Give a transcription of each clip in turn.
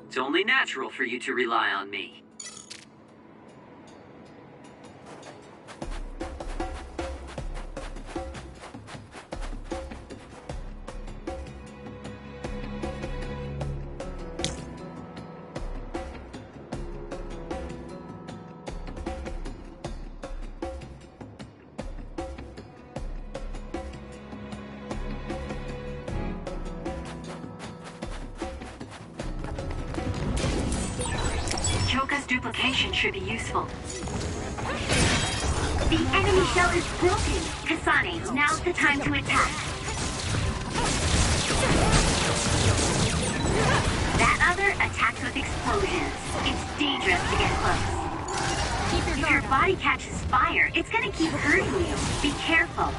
It's only natural for you to rely on me. Choka's duplication should be useful. The enemy shell is broken! Kasane, now's the time to attack. That other attacks with explosions. It's dangerous to get close. If your body catches fire, it's gonna keep hurting you. Be careful.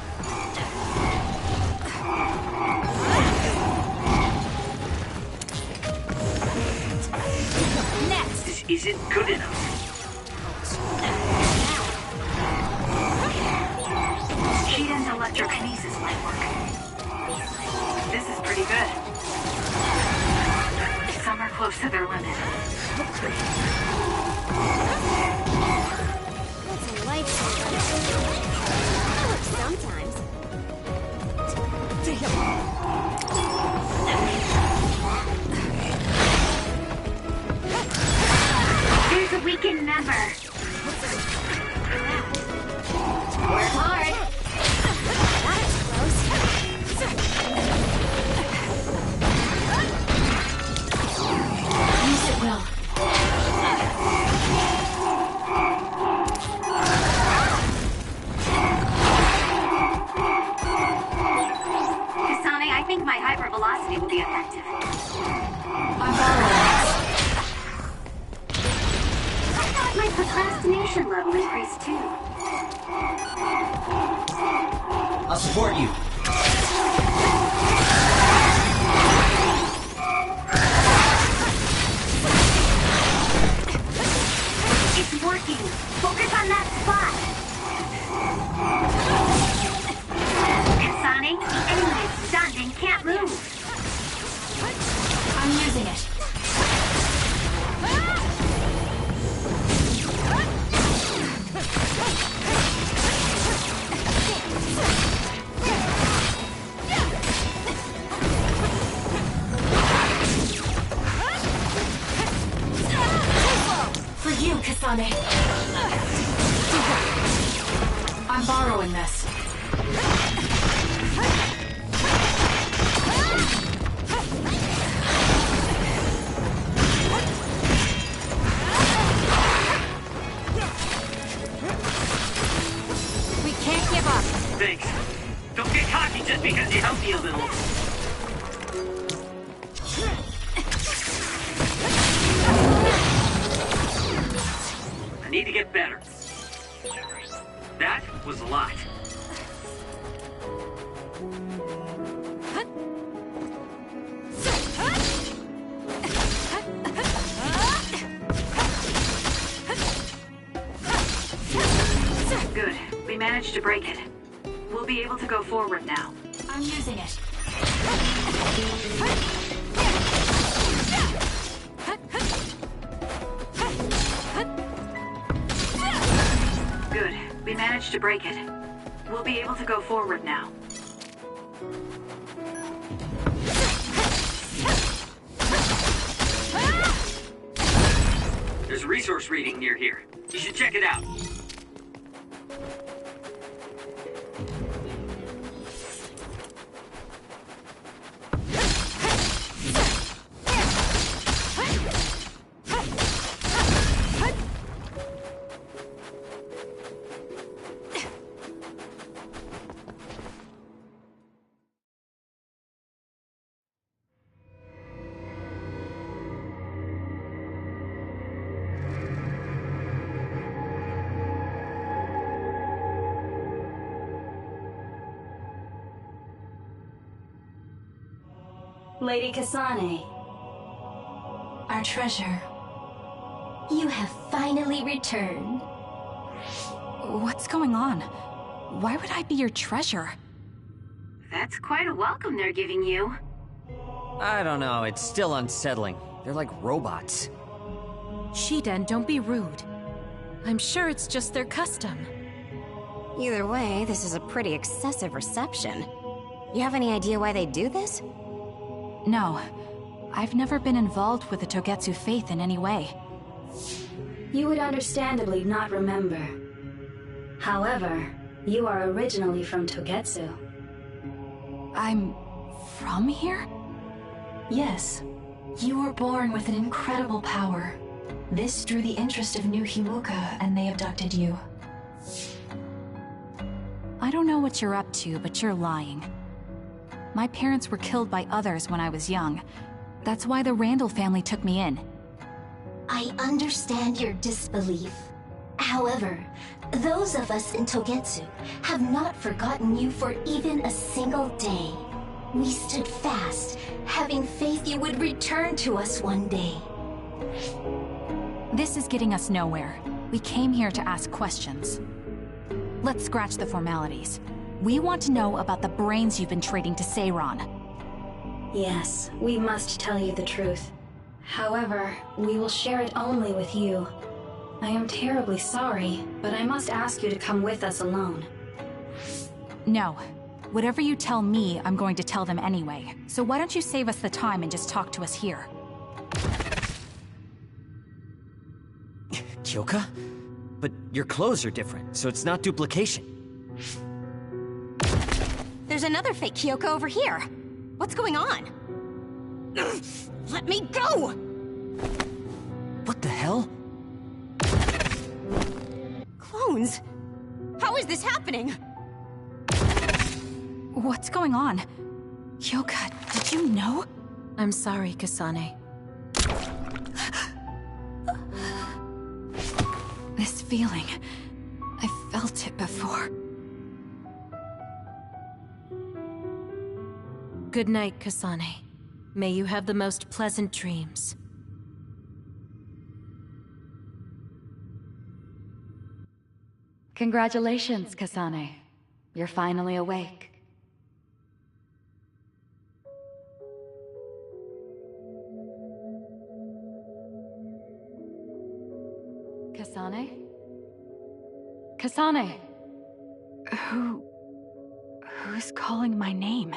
This isn't good enough. Shiden's electrokinesis might work. This is pretty good. Some are close to their limit. That's a lifesaver. Sometimes. There's a weakened member. Work hard. Use it well. Kasane, I think my hypervelocity will be effective. I'm following. I thought my procrastination level increased too. I'll support you. It's working. Focus on that spot. Kasane, the enemy is stunned and can't move. I'm using it. For you, Kasane. I'm borrowing this. We can't give up. Thanks. Don't get cocky just because you help me a little. I need to get better. That was a lot. Good. We managed to break it. We'll be able to go forward now. I'm using it. Good. We managed to break it. We'll be able to go forward now. There's a resource reading near here. You should check it out. Lady Kasane, our treasure. You have finally returned. What's going on? Why would I be your treasure? That's quite a welcome they're giving you. I don't know, it's still unsettling. They're like robots. Shiden, don't be rude. I'm sure it's just their custom. Either way, this is a pretty excessive reception. You have any idea why they do this? No. I've never been involved with the Togetsu faith in any way. You would understandably not remember. However, you are originally from Togetsu. I'm from here? Yes. You were born with an incredible power. This drew the interest of New Himuka, and they abducted you. I don't know what you're up to, but you're lying. My parents were killed by others when I was young. That's why the Randall family took me in. I understand your disbelief. However, those of us in Togetsu have not forgotten you for even a single day. We stood fast, having faith you would return to us one day. This is getting us nowhere. We came here to ask questions. Let's scratch the formalities. We want to know about the brains you've been trading to Seiran. Yes, we must tell you the truth. However, we will share it only with you. I am terribly sorry, but I must ask you to come with us alone. No. Whatever you tell me, I'm going to tell them anyway. So why don't you save us the time and just talk to us here? Kyoka? But your clothes are different, so it's not duplication. There's another fake Kyoko over here. What's going on? Let me go! What the hell? Clones? How is this happening? What's going on? Kyoka, did you know? I'm sorry, Kasane. This feeling... I felt it before. Good night, Kasane. May you have the most pleasant dreams. Congratulations, Kasane. You're finally awake. Kasane? Kasane! Who's calling my name?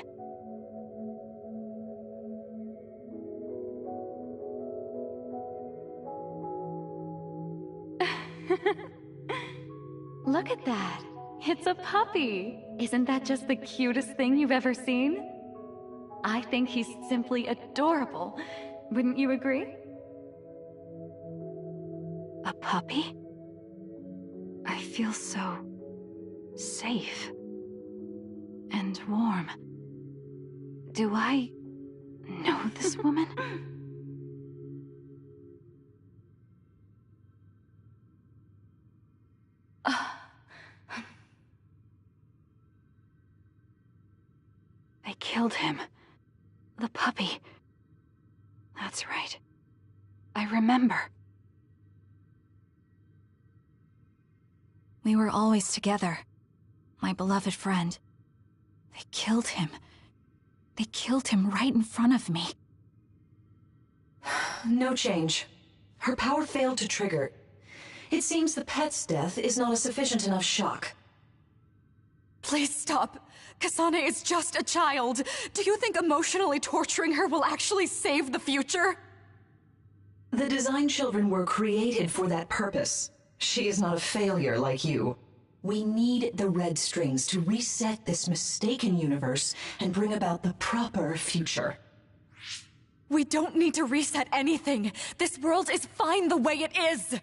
Look at that. It's a puppy. Isn't that just the cutest thing you've ever seen? I think he's simply adorable. Wouldn't you agree? A puppy? I feel so... safe. And warm. Do I... know this woman? They killed him. The puppy. That's right. I remember. We were always together. My beloved friend. They killed him. They killed him right in front of me. No change. Her power failed to trigger. It seems the pet's death is not a sufficient enough shock. Please stop. Kasane is just a child. Do you think emotionally torturing her will actually save the future? The design children were created for that purpose. She is not a failure like you. We need the red strings to reset this mistaken universe and bring about the proper future. We don't need to reset anything. This world is fine the way it is.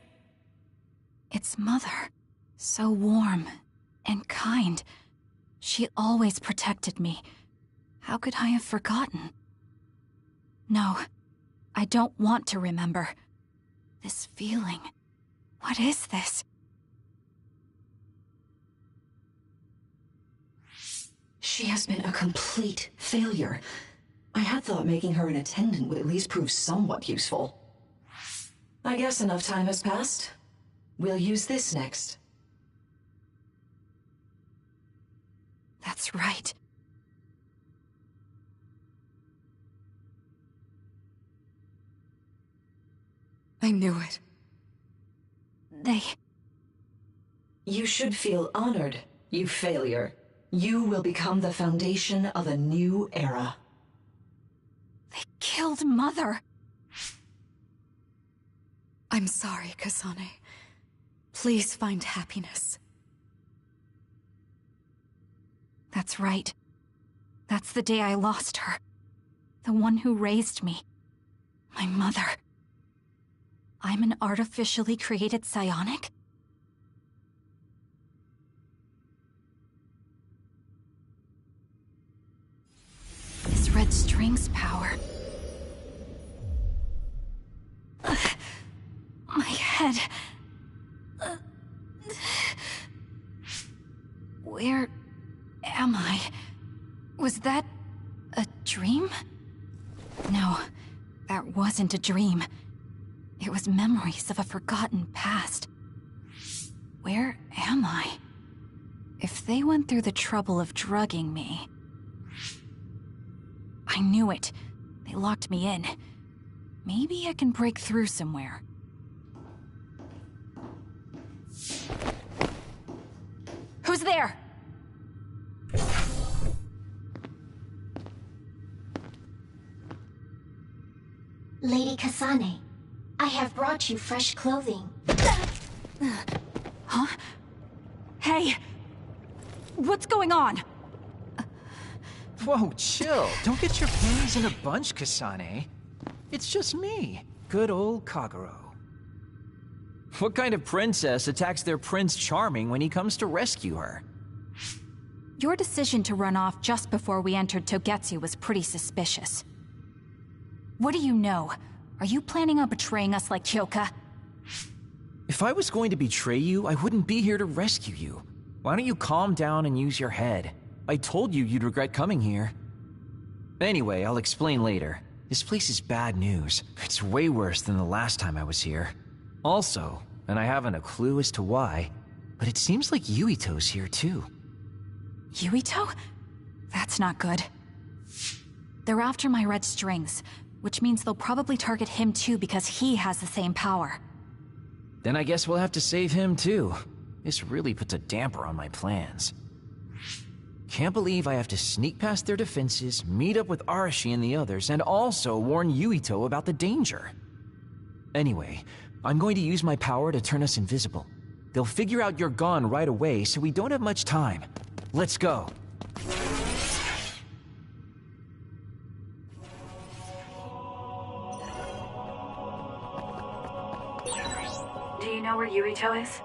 It's Mother. So warm and kind. She always protected me. How could I have forgotten? No, I don't want to remember. This feeling. What is this? She has been a complete failure. I had thought making her an attendant would at least prove somewhat useful. I guess enough time has passed. We'll use this next. That's right. I knew it. You should feel honored, you failure. You will become the foundation of a new era. They killed Mother. I'm sorry, Kasane. Please find happiness. That's right. That's the day I lost her. The one who raised me. My mother. I'm an artificially created psionic? This red string's power. My head. Where am I? Was that a dream? No, that wasn't a dream. It was memories of a forgotten past. Where am I? If they went through the trouble of drugging me... I knew it. They locked me in. Maybe I can break through somewhere. Who's there? Lady Kasane, I have brought you fresh clothing. Huh? Hey! What's going on? Whoa, chill. Don't get your panties in a bunch, Kasane. It's just me, good old Kagero. What kind of princess attacks their Prince Charming when he comes to rescue her? Your decision to run off just before we entered Togetsu was pretty suspicious. What do you know? Are you planning on betraying us like Kyoka? If I was going to betray you, I wouldn't be here to rescue you. Why don't you calm down and use your head? I told you you'd regret coming here. Anyway, I'll explain later. This place is bad news. It's way worse than the last time I was here. Also, and I haven't a clue as to why, but it seems like Yuito's here too. Yuito? That's not good. They're after my red strings, which means they'll probably target him too because he has the same power. Then I guess we'll have to save him too. This really puts a damper on my plans. Can't believe I have to sneak past their defenses, meet up with Arashi and the others, and also warn Yuito about the danger. Anyway, I'm going to use my power to turn us invisible. They'll figure out you're gone right away, so we don't have much time. Let's go. Do you know where Yuito is?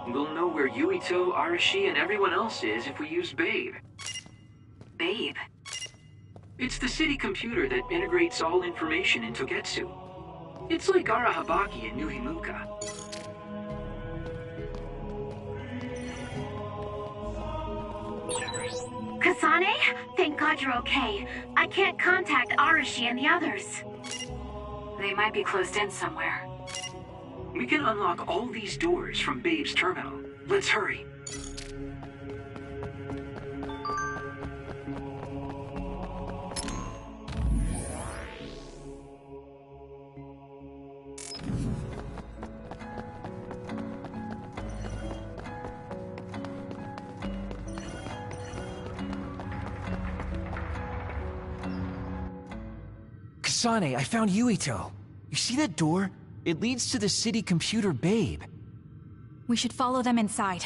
We'll know where Yuito, Arashi, and everyone else is if we use Babe. Babe? It's the city computer that integrates all information in Togetsu. It's like Arahabaki in New Himuka. Kasane? Thank God you're okay. I can't contact Arashi and the others. They might be closed in somewhere. We can unlock all these doors from Babe's terminal. Let's hurry. Kasane, I found Yuito. You see that door? It leads to the city computer Babe. We should follow them inside.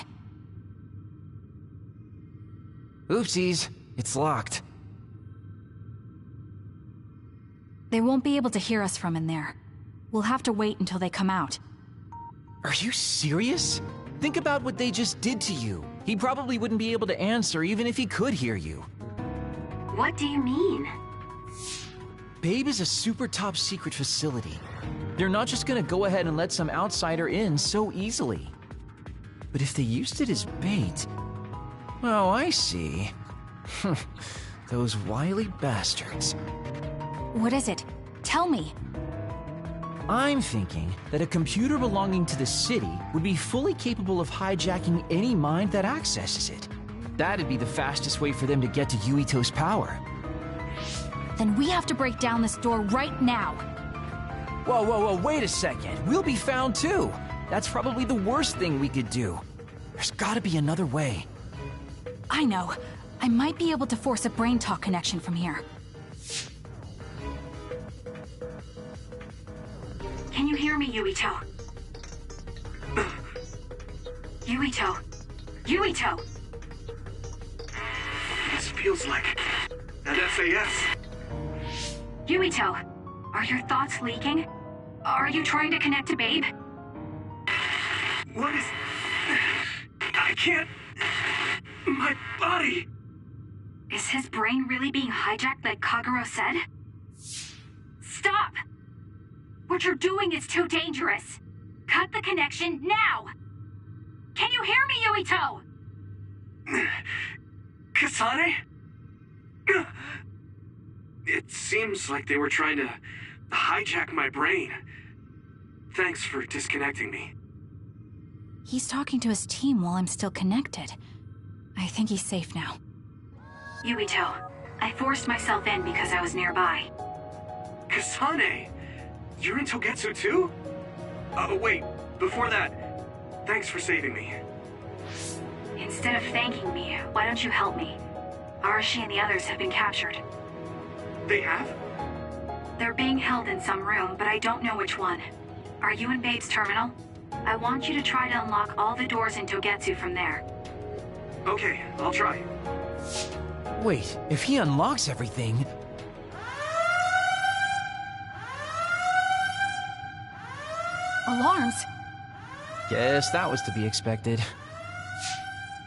Oopsies, it's locked. They won't be able to hear us from in there. We'll have to wait until they come out. Are you serious? Think about what they just did to you. He probably wouldn't be able to answer even if he could hear you. What do you mean? Babe is a super top secret facility. They're not just gonna go ahead and let some outsider in so easily. But if they used it as bait... Oh, I see. Those wily bastards. What is it? Tell me. I'm thinking that a computer belonging to the city would be fully capable of hijacking any mind that accesses it. That'd be the fastest way for them to get to Yuito's power. Then we have to break down this door right now. Whoa, whoa, whoa, wait a second. We'll be found too. That's probably the worst thing we could do. There's gotta be another way. I know. I might be able to force a brain talk connection from here. Can you hear me, Yuito? Yuito? Yuito! This feels like an SAS. Yuito, are your thoughts leaking? Are you trying to connect to Babe? What is... I can't... My body... Is his brain really being hijacked like Kagero said? Stop! What you're doing is too dangerous. Cut the connection now! Can you hear me, Yuito? Kasane? It seems like they were trying to hijack my brain. Thanks for disconnecting me. He's talking to his team while I'm still connected. I think he's safe now. Yuito, I forced myself in because I was nearby. Kasane! You're in Togetsu too? Wait, before that, thanks for saving me. Instead of thanking me, why don't you help me? Arashi and the others have been captured. They have? They're being held in some room, but I don't know which one. Are you in Babe's terminal? I want you to try to unlock all the doors in Togetsu from there. Okay, I'll try. Wait, if he unlocks everything... Alarms? Guess that was to be expected.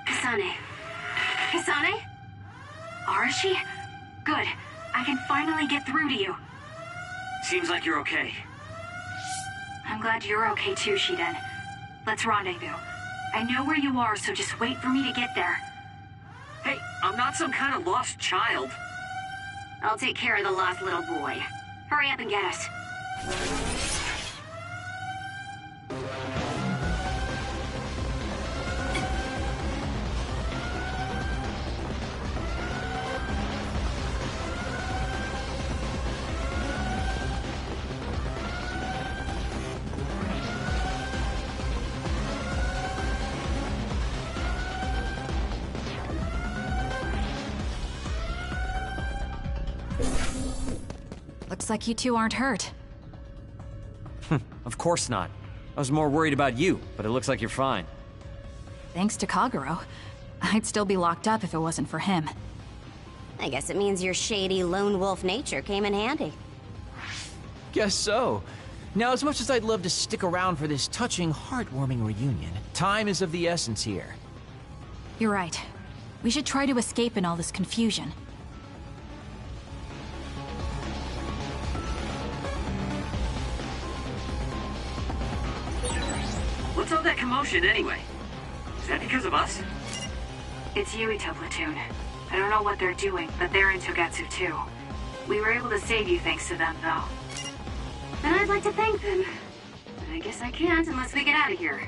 Kasane. Kasane? Arashi? Good. I can finally get through to you. Seems like you're okay. I'm glad you're okay too, Shiden. Let's rendezvous. I know where you are, so just wait for me to get there. Hey, I'm not some kind of lost child. I'll take care of the lost little boy. Hurry up and get us. Looks like you two aren't hurt. Of course not. I was more worried about you, but it looks like you're fine. Thanks to Kagero. I'd still be locked up if it wasn't for him. I guess it means your shady lone wolf nature came in handy. Guess so. Now, as much as I'd love to stick around for this touching, heartwarming reunion, time is of the essence here. You're right. We should try to escape in all this confusion. What's all that commotion anyway? Is that because of us? It's Yuito platoon. I don't know what they're doing, but they're in Togetsu too. We were able to save you thanks to them, though. And I'd like to thank them. But I guess I can't unless we get out of here.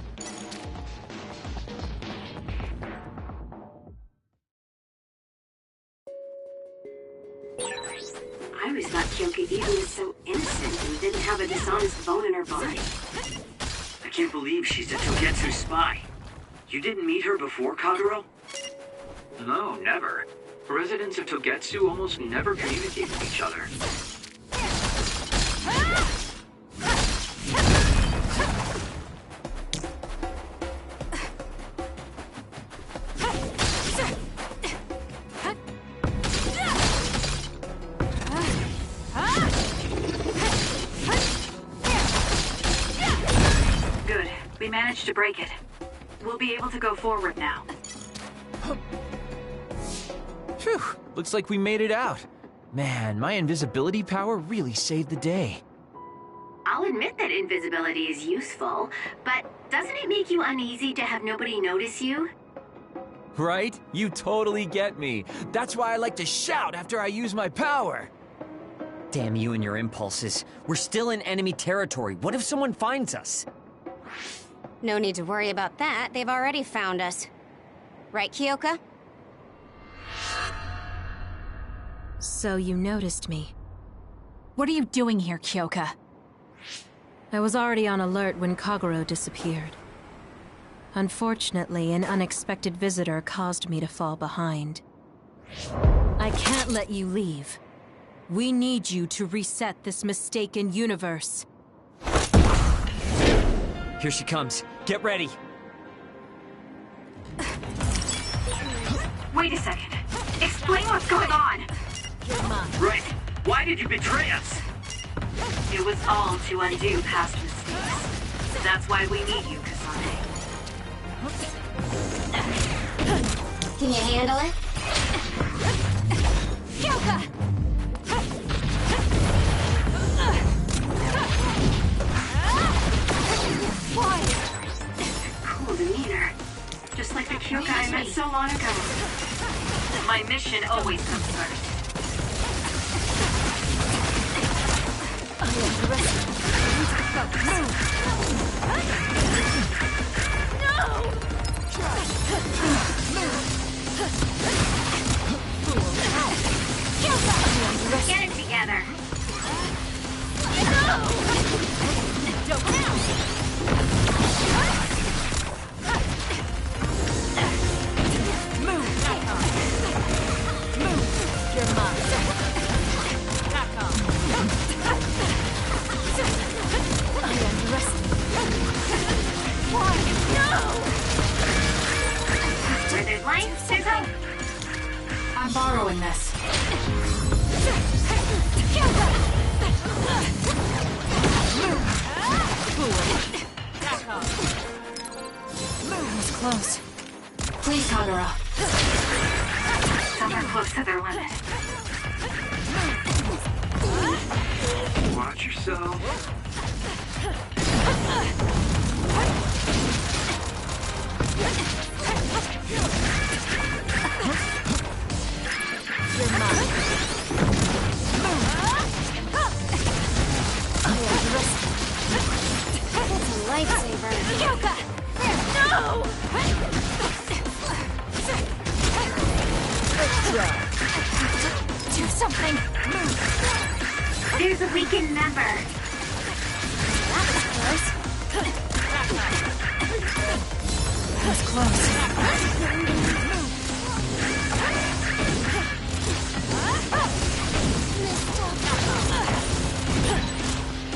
I always thought Kyoka-Eva was so innocent and didn't have a dishonest bone in her body. I can't believe she's a Togetsu spy. You didn't meet her before, Kagero? No, never. Residents of Togetsu almost never communicate with each other. Good. We managed to break it. We'll be able to go forward now. Phew, looks like we made it out. Man, my invisibility power really saved the day. I'll admit that invisibility is useful, but doesn't it make you uneasy to have nobody notice you? Right? You totally get me. That's why I like to shout after I use my power. Damn you and your impulses. We're still in enemy territory. What if someone finds us? No need to worry about that. They've already found us. Right, Kyoka? So you noticed me. What are you doing here, Kyoka? I was already on alert when Kagero disappeared. Unfortunately, an unexpected visitor caused me to fall behind. I can't let you leave. We need you to reset this mistaken universe. Here she comes. Get ready. Wait a second. Explain what's going on. Right. Why did you betray us? It was all to undo past mistakes. That's why we need you, Kasane. Can you handle it? Kyoka! Why? Cool demeanor. Just like the Kyoka I met so long ago. My mission always comes first. Get it together. You're mine. Back off. I underestimated. Why? No! Where there's light, there's hope. I'm borrowing this. That was close. Please, Kagero. Some are close to their limit. Watch yourself. You're mine. It's a lifesaver. Kyoka! No! Do something. There's a weakened member. That was close.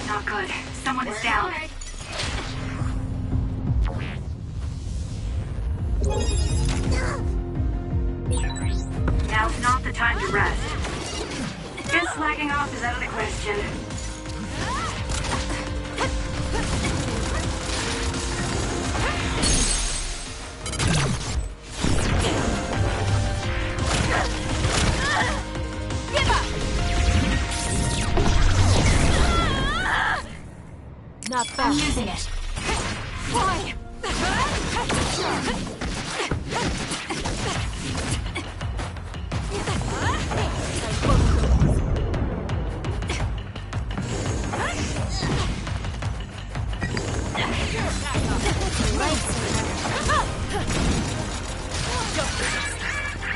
Not good. Someone is down. Now's not the time to rest. Just slacking off is out of the question. Give up! Not bad. I'm using it. Why?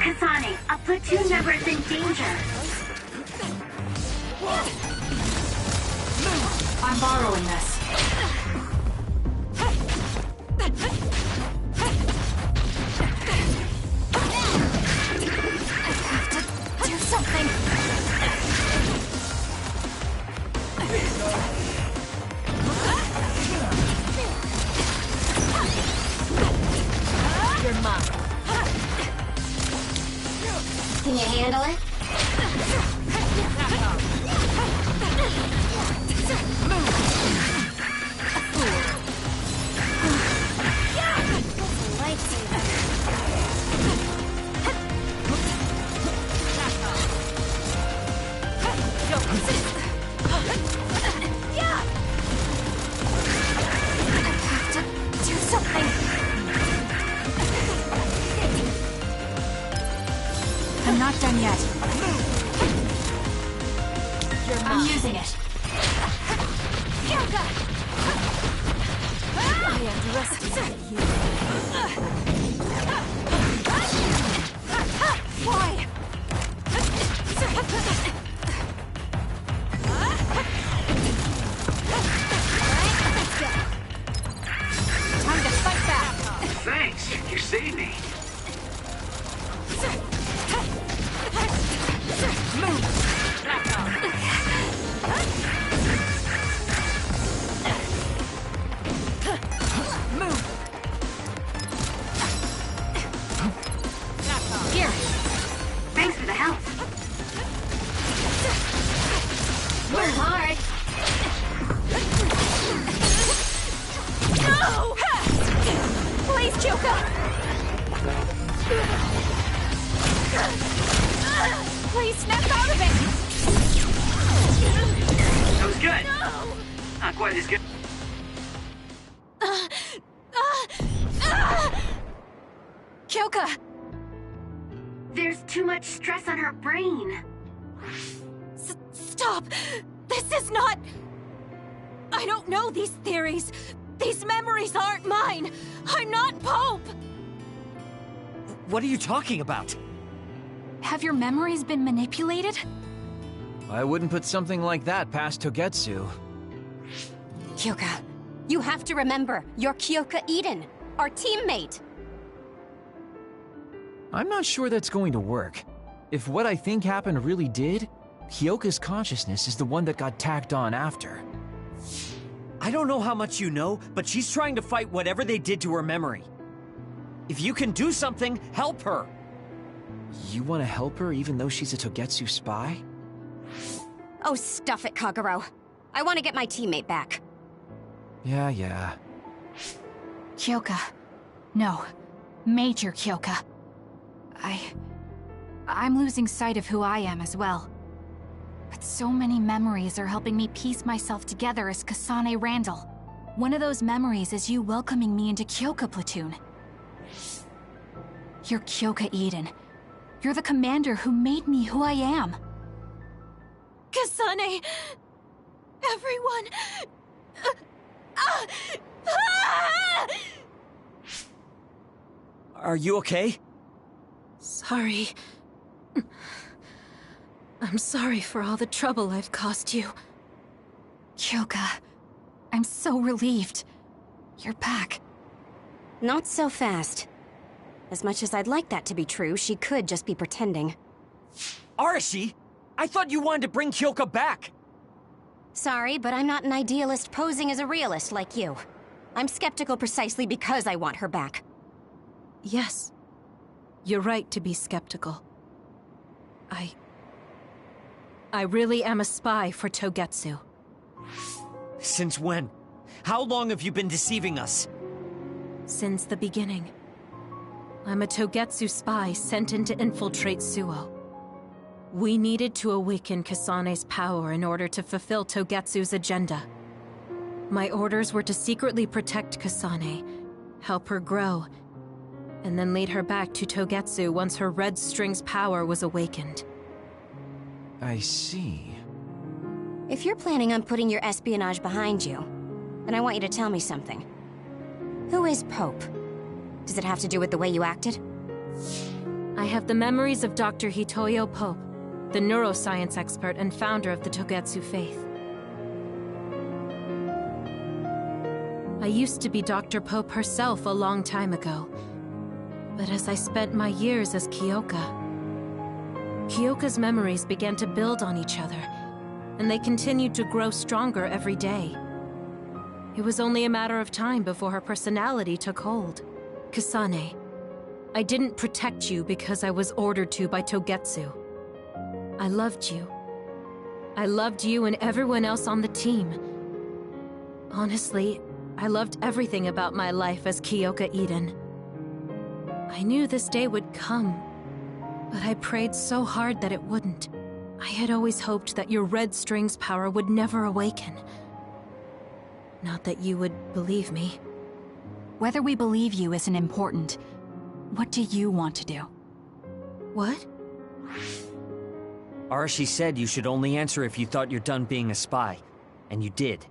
Kasane, a platoon member is in danger. I'm borrowing this. Do something. You're mine. Can you handle it? Do something. I'm not done yet. Kyoka! Please snap out of it! That was good! No! Not quite as good. Kyoka! There's too much stress on her brain. Stop! This is not... I don't know these theories. These memories aren't mine. I'm not Pope! What are you talking about? Have your memories been manipulated? I wouldn't put something like that past Togetsu. Kyoka, you have to remember, you're Kyoka Eden, our teammate. I'm not sure that's going to work. If what I think happened really did, Kyoka's consciousness is the one that got tacked on after. I don't know how much you know, but she's trying to fight whatever they did to her memory. If you can do something, help her! You want to help her even though she's a Togetsu spy? Oh, stuff it, Kagero. I want to get my teammate back. Yeah. Kyoka. No. Major Kyoka. I'm losing sight of who I am as well. But so many memories are helping me piece myself together as Kasane Randall. One of those memories is you welcoming me into Kyoka Platoon. You're Kyoka Eden. You're the commander who made me who I am. Kasane! Everyone! Are you okay? Sorry. I'm sorry for all the trouble I've caused you. Kyoka, I'm so relieved. You're back. Not so fast. As much as I'd like that to be true, she could just be pretending. Arashi! I thought you wanted to bring Kyoka back! Sorry, but I'm not an idealist posing as a realist like you. I'm skeptical precisely because I want her back. Yes. You're right to be skeptical. I really am a spy for Togetsu. Since when? How long have you been deceiving us? Since the beginning. I'm a Togetsu spy sent in to infiltrate Suo. We needed to awaken Kasane's power in order to fulfill Togetsu's agenda. My orders were to secretly protect Kasane, help her grow, and then lead her back to Togetsu once her Red String's power was awakened. I see. If you're planning on putting your espionage behind you, then I want you to tell me something. Who is Pope? Does it have to do with the way you acted? I have the memories of Dr. Hitoyo Pope, the neuroscience expert and founder of the Togetsu faith. I used to be Dr. Pope herself a long time ago. But as I spent my years as Kyoka's memories began to build on each other, and they continued to grow stronger every day. It was only a matter of time before her personality took hold. Kasane, I didn't protect you because I was ordered to by Togetsu. I loved you. I loved you and everyone else on the team. Honestly, I loved everything about my life as Kyoka Eden. I knew this day would come, but I prayed so hard that it wouldn't. I had always hoped that your Red String's power would never awaken. Not that you would believe me. Whether we believe you isn't important. What do you want to do? What? Arashi said you should only answer if you thought you're done being a spy. And you did.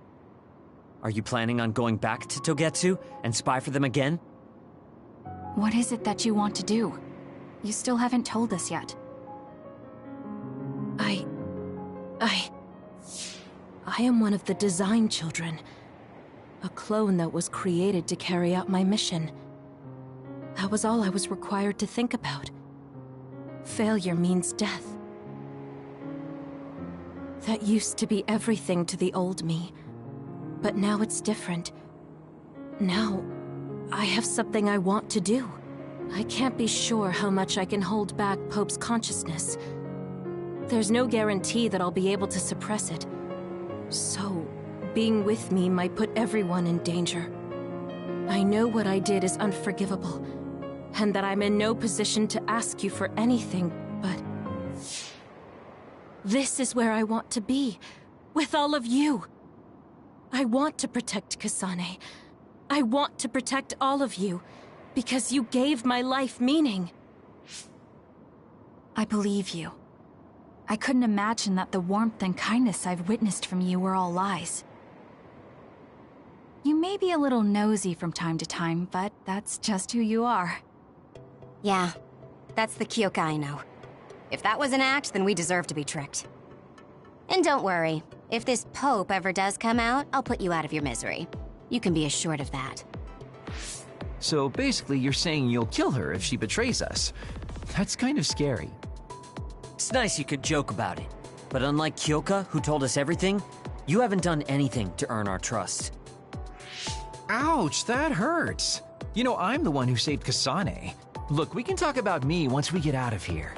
Are you planning on going back to Togetsu and spy for them again? What is it that you want to do? You still haven't told us yet. I am one of the design children. A clone that was created to carry out my mission. That was all I was required to think about. Failure means death. That used to be everything to the old me. But now it's different. Now, I have something I want to do. I can't be sure how much I can hold back Pope's consciousness. There's no guarantee that I'll be able to suppress it. So, being with me might put everyone in danger. I know what I did is unforgivable, and that I'm in no position to ask you for anything, but... this is where I want to be, with all of you. I want to protect Kasane. I want to protect all of you, because you gave my life meaning. I believe you. I couldn't imagine that the warmth and kindness I've witnessed from you were all lies. You may be a little nosy from time to time, but that's just who you are. Yeah, that's the Kyoka I know. If that was an act, then we deserve to be tricked. And don't worry, if this Pope ever does come out, I'll put you out of your misery. You can be assured of that. So basically, you're saying you'll kill her if she betrays us. That's kind of scary. It's nice you could joke about it, but unlike Kyoka, who told us everything, you haven't done anything to earn our trust. Ouch, that hurts. You know, I'm the one who saved Kasane. Look, we can talk about me once we get out of here.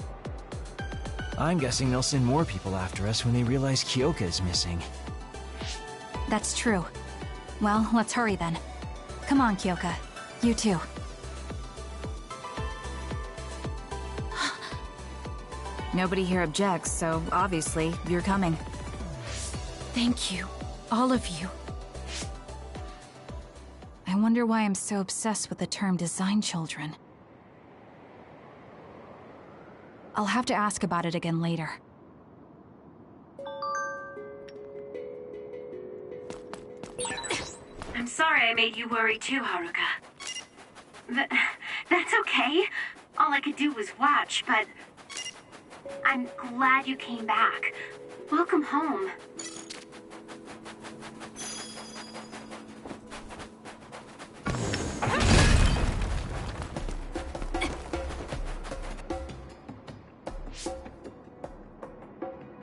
I'm guessing they'll send more people after us when they realize Kyoka is missing. That's true. Well, let's hurry then. Come on, Kyoka. You too. Nobody here objects, so obviously, you're coming. Thank you, all of you. I wonder why I'm so obsessed with the term design children. I'll have to ask about it again later. I'm sorry I made you worry too, Haruka. That's okay. All I could do was watch, but... I'm glad you came back. Welcome home.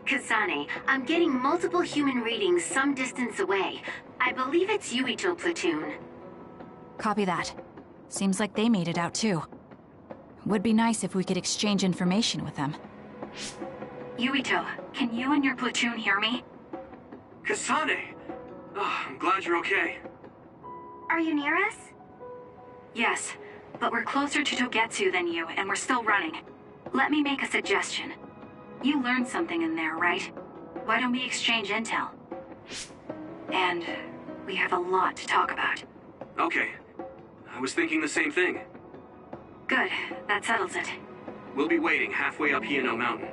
Kasane, I'm getting multiple human readings some distance away. I believe it's Yuito platoon. Copy that. Seems like they made it out too. Would be nice if we could exchange information with them. Yuito, can you and your platoon hear me? Kasane! Oh, I'm glad you're okay. Are you near us? Yes, but we're closer to Togetsu than you, and we're still running. Let me make a suggestion. You learned something in there, right? Why don't we exchange intel? And we have a lot to talk about. Okay. I was thinking the same thing. Good, that settles it. We'll be waiting halfway up Hino Mountain.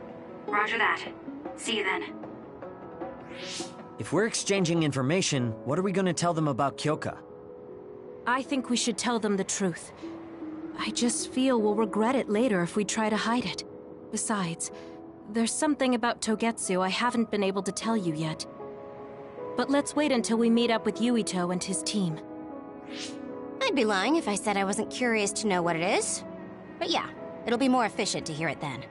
Roger that. See you then. If we're exchanging information, what are we gonna tell them about Kyoka? I think we should tell them the truth. I just feel we'll regret it later if we try to hide it. Besides, there's something about Togetsu I haven't been able to tell you yet. But let's wait until we meet up with Yuito and his team. I'd be lying if I said I wasn't curious to know what it is. But yeah, it'll be more efficient to hear it then.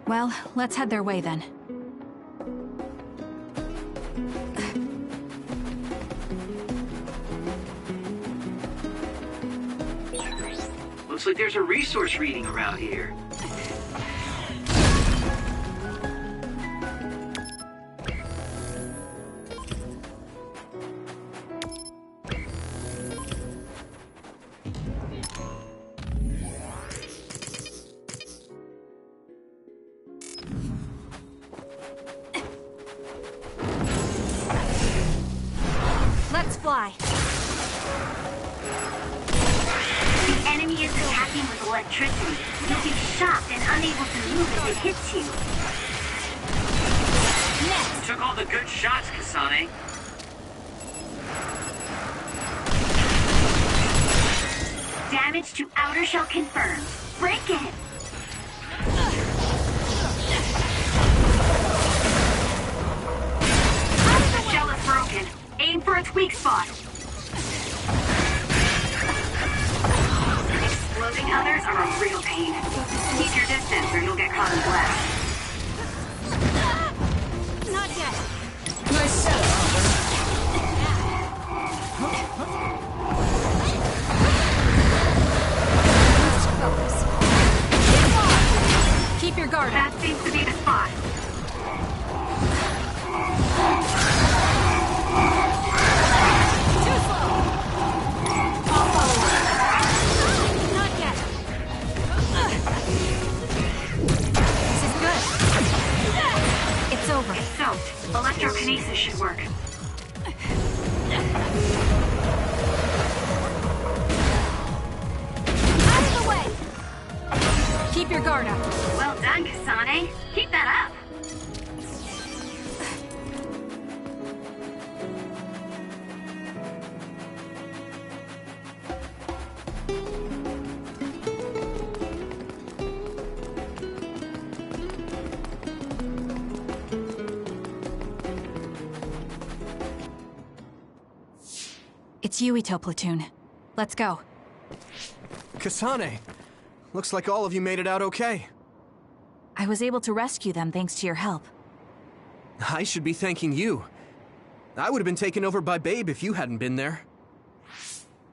Well, let's head their way then. Looks like there's a resource reading around here. Let's fly. The enemy is attacking with electricity. You'll be shocked and unable to move as it hits you. Next. Took all the good shots, Kasane. Damage to outer shell confirmed. Break it! The shell is broken. Aim for its weak spot. Exploding others are a real pain. Keep your distance or you'll get caught in blast. Not yet. Nice setup, Keep your guard That seems to be the spot. Too slow. Roberta. Well done, Kasane. Keep that up. It's Yuito platoon. Let's go. Kasane! Looks like all of you made it out okay. I was able to rescue them thanks to your help. I should be thanking you. I would have been taken over by Babe if you hadn't been there.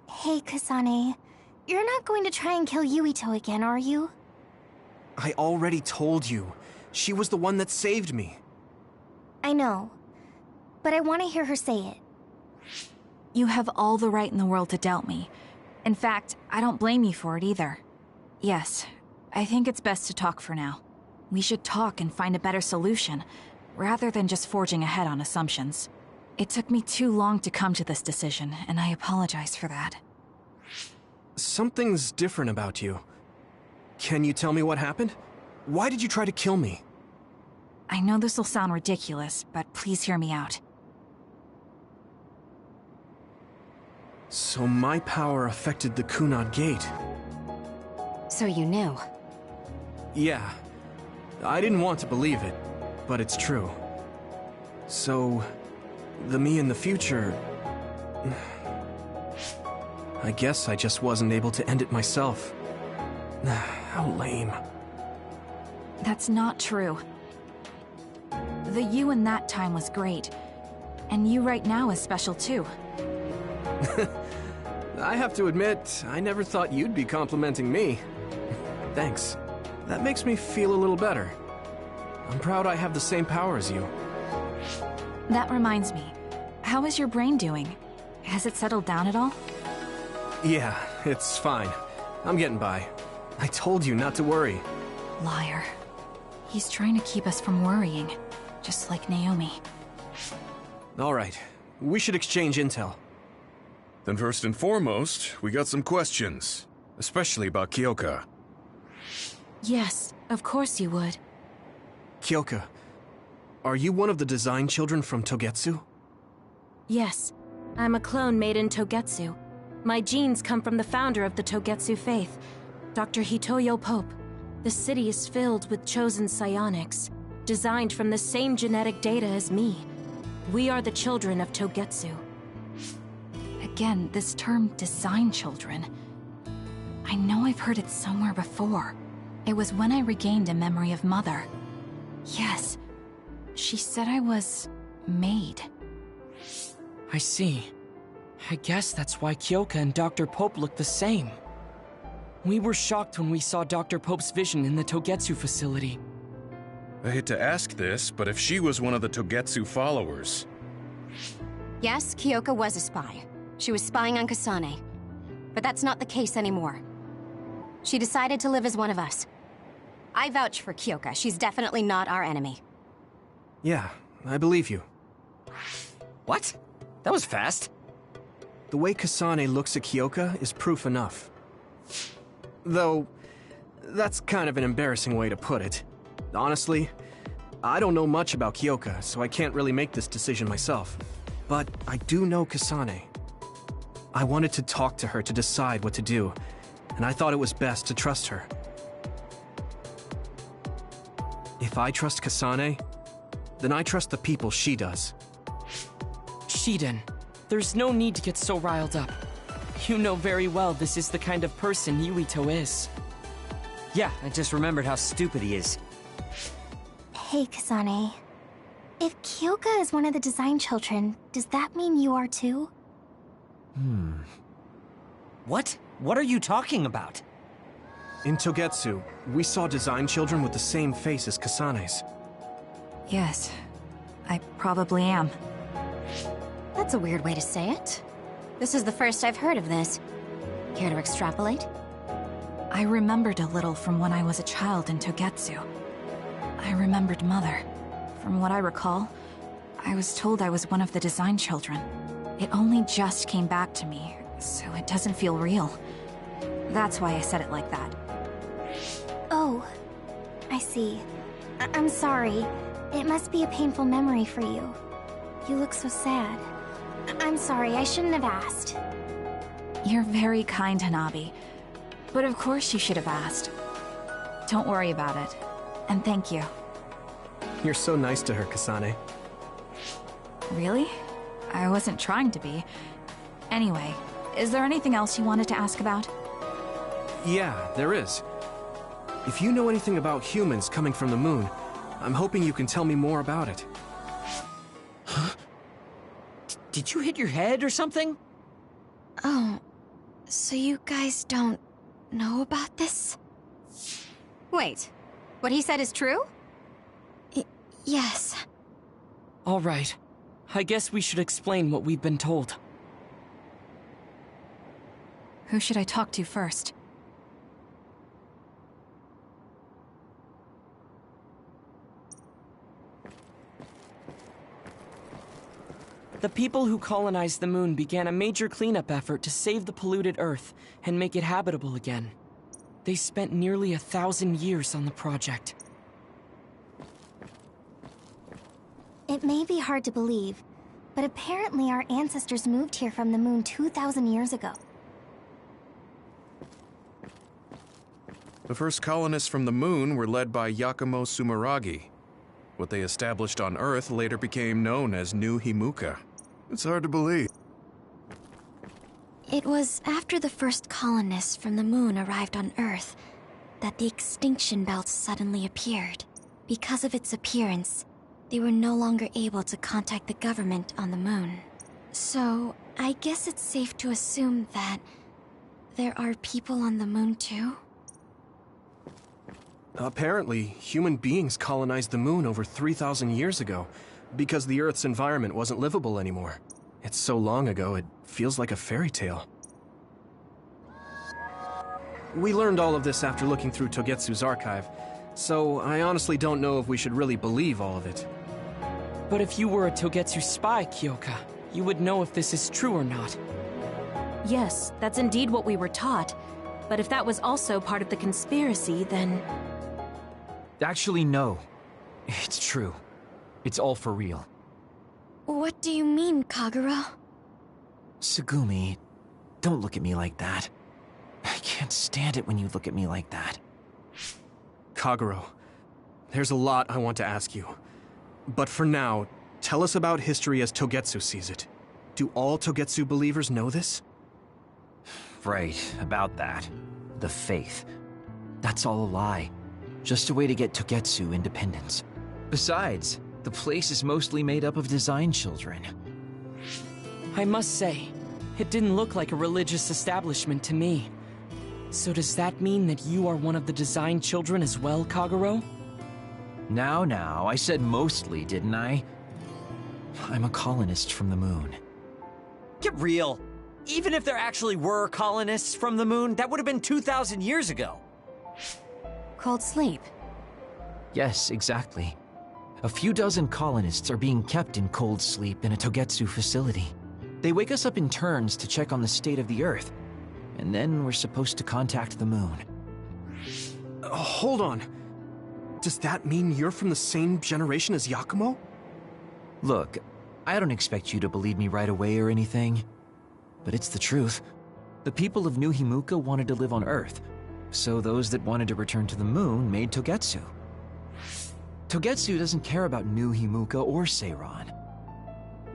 Hey, Kasane. You're not going to try and kill Yuito again, are you? I already told you. She was the one that saved me. I know. But I want to hear her say it. You have all the right in the world to doubt me. In fact, I don't blame you for it either. Yes, I think it's best to talk for now. We should talk and find a better solution, rather than just forging ahead on assumptions. It took me too long to come to this decision, and I apologize for that. Something's different about you. Can you tell me what happened? Why did you try to kill me? I know this will sound ridiculous, but please hear me out. So my power affected the Kunad Gate. So you knew? Yeah. I didn't want to believe it, but it's true. So, the me in the future... I guess I just wasn't able to end it myself. How lame. That's not true. The you in that time was great, and you right now is special too. I have to admit, I never thought you'd be complimenting me. Thanks. That makes me feel a little better. I'm proud I have the same power as you. That reminds me, how is your brain doing? Has it settled down at all? Yeah, it's fine. I'm getting by. I told you not to worry. Liar. He's trying to keep us from worrying, just like Naomi. All right, we should exchange intel. Then first and foremost, we got some questions, especially about Kyoka. Yes, of course you would. Kyoka, are you one of the design children from Togetsu? Yes, I'm a clone made in Togetsu. My genes come from the founder of the Togetsu faith, Dr. Hitoyo Pope. The city is filled with chosen psionics, designed from the same genetic data as me. We are the children of Togetsu. Again, this term, design children. I know I've heard it somewhere before. It was when I regained a memory of Mother. Yes, she said I was... made. I see. I guess that's why Kyoka and Dr. Pope look the same. We were shocked when we saw Dr. Pope's vision in the Togetsu facility. I hate to ask this, but if she was one of the Togetsu followers... Yes, Kyoka was a spy. She was spying on Kasane. But that's not the case anymore. She decided to live as one of us. I vouch for Kyoka. She's definitely not our enemy. Yeah, I believe you. What? That was fast. The way Kasane looks at Kyoka is proof enough. Though, that's kind of an embarrassing way to put it. Honestly, I don't know much about Kyoka, so I can't really make this decision myself. But I do know Kasane. I wanted to talk to her to decide what to do, and I thought it was best to trust her. If I trust Kasane, then I trust the people she does. Shiden, there's no need to get so riled up. You know very well this is the kind of person Yuito is. Yeah, I just remembered how stupid he is. Hey, Kasane. If Kyoka is one of the design children, does that mean you are too? What? What are you talking about? In Togetsu, we saw design children with the same face as Kasane's. Yes, I probably am. That's a weird way to say it. This is the first I've heard of this. Care to extrapolate? I remembered a little from when I was a child in Togetsu. I remembered Mother. From what I recall, I was told I was one of the design children. It only just came back to me, so it doesn't feel real. That's why I said it like that. Oh, I see. I'm sorry. It must be a painful memory for you. You look so sad. I'm sorry, I shouldn't have asked. You're very kind, Hanabi. But of course you should have asked. Don't worry about it. And thank you. You're so nice to her, Kasane. Really? I wasn't trying to be. Anyway, is there anything else you wanted to ask about? Yeah, there is. If you know anything about humans coming from the moon, I'm hoping you can tell me more about it. Huh? Did you hit your head or something? Oh, so you guys don't know about this? Wait, what he said is true? Yes. All right. I guess we should explain what we've been told. Who should I talk to first? The people who colonized the moon began a major cleanup effort to save the polluted Earth and make it habitable again. They spent nearly 1,000 years on the project. It may be hard to believe, but apparently our ancestors moved here from the moon 2,000 years ago. The first colonists from the moon were led by Yakumo Sumeragi. What they established on Earth later became known as New Himuka. It's hard to believe. It was after the first colonists from the moon arrived on Earth that the extinction belt suddenly appeared. Because of its appearance, they were no longer able to contact the government on the moon. So, I guess it's safe to assume that there are people on the moon too? Apparently, human beings colonized the moon over 3,000 years ago, because the Earth's environment wasn't livable anymore. It's so long ago, it feels like a fairy tale. We learned all of this after looking through Togetsu's archive, so I honestly don't know if we should really believe all of it. But if you were a Togetsu spy, Kyoka, you would know if this is true or not. Yes, that's indeed what we were taught. But if that was also part of the conspiracy, then... Actually, no. It's true. It's all for real. What do you mean, Kagura? Tsugumi, don't look at me like that. I can't stand it when you look at me like that. Kaguro, there's a lot I want to ask you. But for now, tell us about history as Togetsu sees it. Do all Togetsu believers know this? Right, about that. The faith. That's all a lie. Just a way to get Togetsu independence. Besides, the place is mostly made up of design children. I must say, it didn't look like a religious establishment to me. So does that mean that you are one of the design children as well, Kaguro? Now, I said mostly, didn't I? I'm a colonist from the moon. Get real. Even if there actually were colonists from the moon, that would have been 2,000 years ago. Cold sleep. Yes, exactly. A few dozen colonists are being kept in cold sleep in a Togetsu facility. They wake us up in turns to check on the state of the Earth, and then we're supposed to contact the moon. Hold on. Does that mean you're from the same generation as Yakumo? Look, I don't expect you to believe me right away or anything, but it's the truth. The people of New Himuka wanted to live on Earth, so those that wanted to return to the moon made Togetsu. Togetsu doesn't care about New Himuka or Seiran.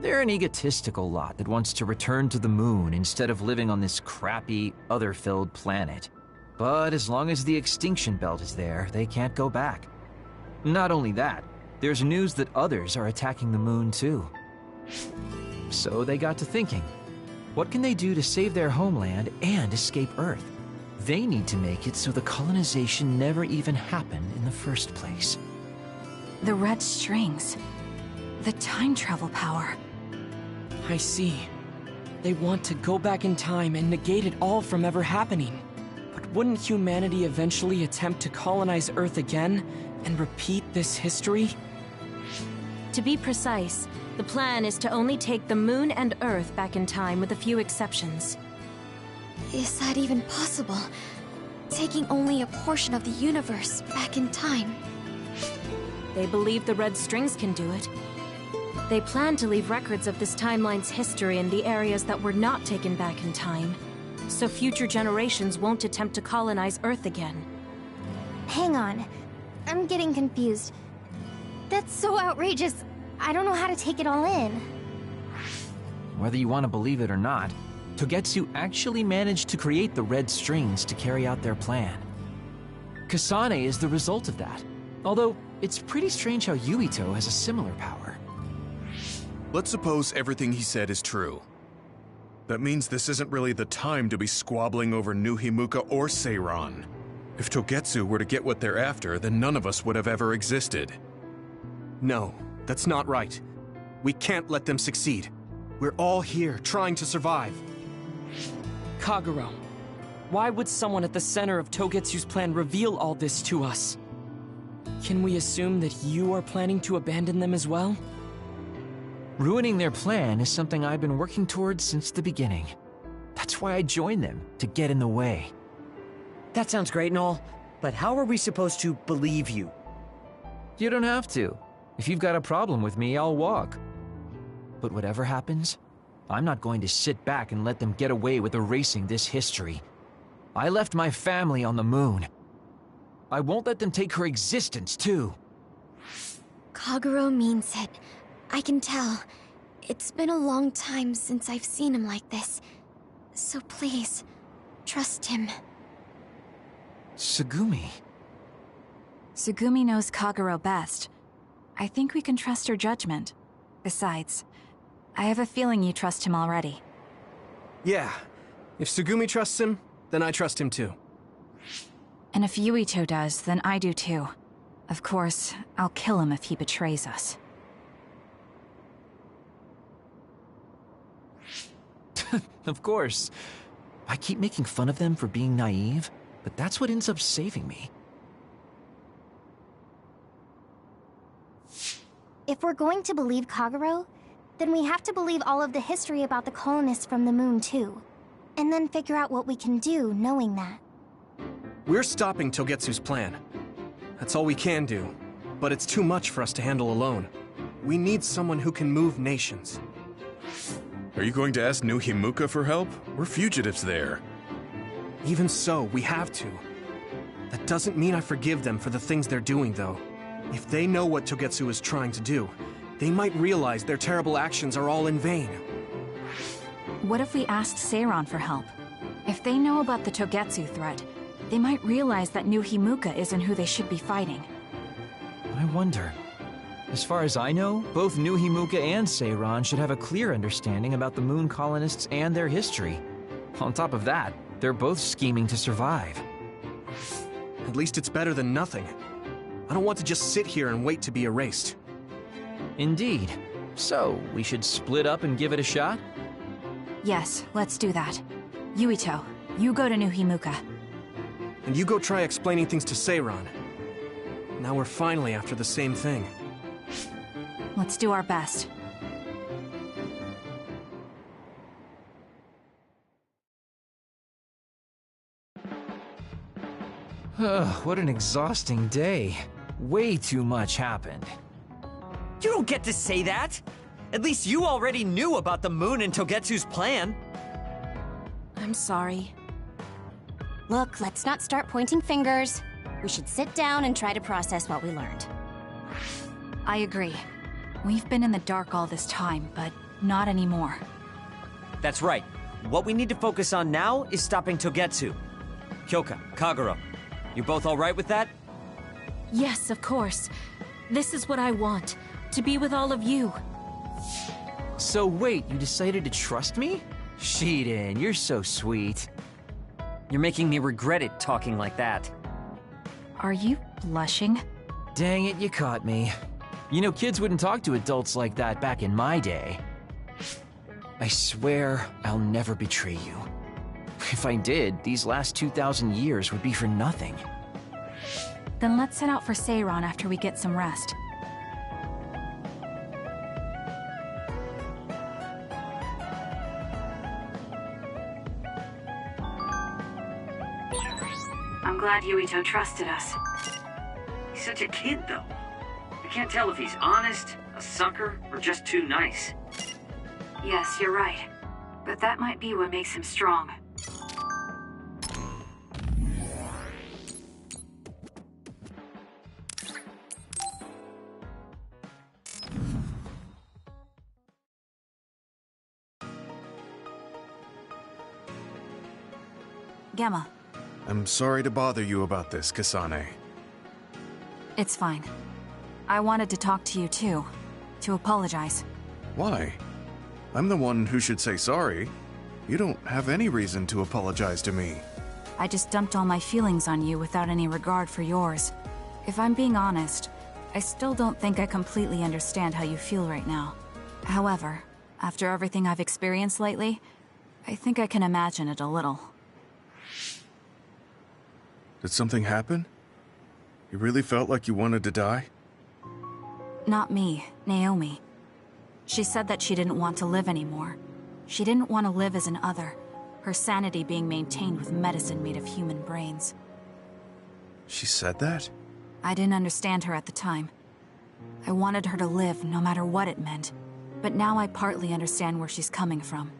They're an egotistical lot that wants to return to the moon instead of living on this crappy, other-filled planet. But as long as the extinction belt is there, they can't go back. Not only that, there's news that others are attacking the moon too. So they got to thinking, what can they do to save their homeland and escape Earth? They need to make it so the colonization never even happened in the first place. The red strings. The time travel power. I see. They want to go back in time and negate it all from ever happening. But wouldn't humanity eventually attempt to colonize Earth again and repeat this history? To be precise, the plan is to only take the moon and Earth back in time with a few exceptions. Is that even possible? taking only a portion of the universe back in time. They believe the red strings can do it. They plan to leave records of this timeline's history in the areas that were not taken back in time, so future generations won't attempt to colonize Earth again. Hang on. I'm getting confused. That's so outrageous. I don't know how to take it all in. Whether you want to believe it or not, Togetsu actually managed to create the red strings to carry out their plan. Kasane is the result of that, although it's pretty strange how Yuito has a similar power. Let's suppose everything he said is true. That means this isn't really the time to be squabbling over New Himuka or Seiran. If Togetsu were to get what they're after, then none of us would have ever existed. No, that's not right. We can't let them succeed. We're all here, trying to survive. Kagero, why would someone at the center of Togetsu's plan reveal all this to us? Can we assume that you are planning to abandon them as well? Ruining their plan is something I've been working towards since the beginning. That's why I joined them, to get in the way. That sounds great and all, but how are we supposed to believe you? You don't have to. If you've got a problem with me, I'll walk. But whatever happens, I'm not going to sit back and let them get away with erasing this history. I left my family on the moon. I won't let them take her existence, too. Kagero means it. I can tell. It's been a long time since I've seen him like this. So please, trust him. Tsugumi. Tsugumi knows Kagero best. I think we can trust her judgment. Besides, I have a feeling you trust him already. Yeah. If Tsugumi trusts him, then I trust him too. And if Yuito does, then I do too. Of course, I'll kill him if he betrays us. Of course. I keep making fun of them for being naive, but that's what ends up saving me. If we're going to believe Kagero, then we have to believe all of the history about the colonists from the moon too. And then figure out what we can do knowing that. We're stopping Togetsu's plan. That's all we can do. But it's too much for us to handle alone. We need someone who can move nations. Are you going to ask New Himuka for help? We're fugitives there. Even so, we have to. That doesn't mean I forgive them for the things they're doing, though. If they know what Togetsu is trying to do, they might realize their terrible actions are all in vain. What if we asked Seiran for help? If they know about the Togetsu threat, they might realize that New Himuka isn't who they should be fighting. I wonder. As far as I know, both New Himuka and Seiran should have a clear understanding about the moon colonists and their history. On top of that, they're both scheming to survive. At least it's better than nothing. I don't want to just sit here and wait to be erased. Indeed. So, we should split up and give it a shot? Yes, let's do that. Yuito, you go to New Himuka. And you go try explaining things to Seiran. Now we're finally after the same thing. Let's do our best. What an exhausting day. Way too much happened. You don't get to say that! At least you already knew about the moon and Togetsu's plan. I'm sorry. Look, let's not start pointing fingers. We should sit down and try to process what we learned. I agree. We've been in the dark all this time, but not anymore. That's right. What we need to focus on now is stopping Togetsu. Kyoka, Kagero, you both alright with that? Yes, of course. This is what I want. To be with all of you. So wait, you decided to trust me? Shiden, you're so sweet. You're making me regret it talking like that. Are you blushing? Dang it, you caught me. You know, kids wouldn't talk to adults like that back in my day. I swear I'll never betray you. If I did, these last 2,000 years would be for nothing. Then let's set out for Seiran after we get some rest. I'm glad Yuito trusted us. He's such a kid, though. I can't tell if he's honest, a sucker, or just too nice. Yes, you're right. But that might be what makes him strong. Gamma. I'm sorry to bother you about this, Kasane. It's fine. I wanted to talk to you too. To apologize. Why? I'm the one who should say sorry. You don't have any reason to apologize to me. I just dumped all my feelings on you without any regard for yours. If I'm being honest, I still don't think I completely understand how you feel right now. However, after everything I've experienced lately, I think I can imagine it a little. Did something happen? You really felt like you wanted to die? Not me, Naomi. She said that she didn't want to live anymore. She didn't want to live as an other, her sanity being maintained with medicine made of human brains. She said that? I didn't understand her at the time. I wanted her to live no matter what it meant, but now I partly understand where she's coming from.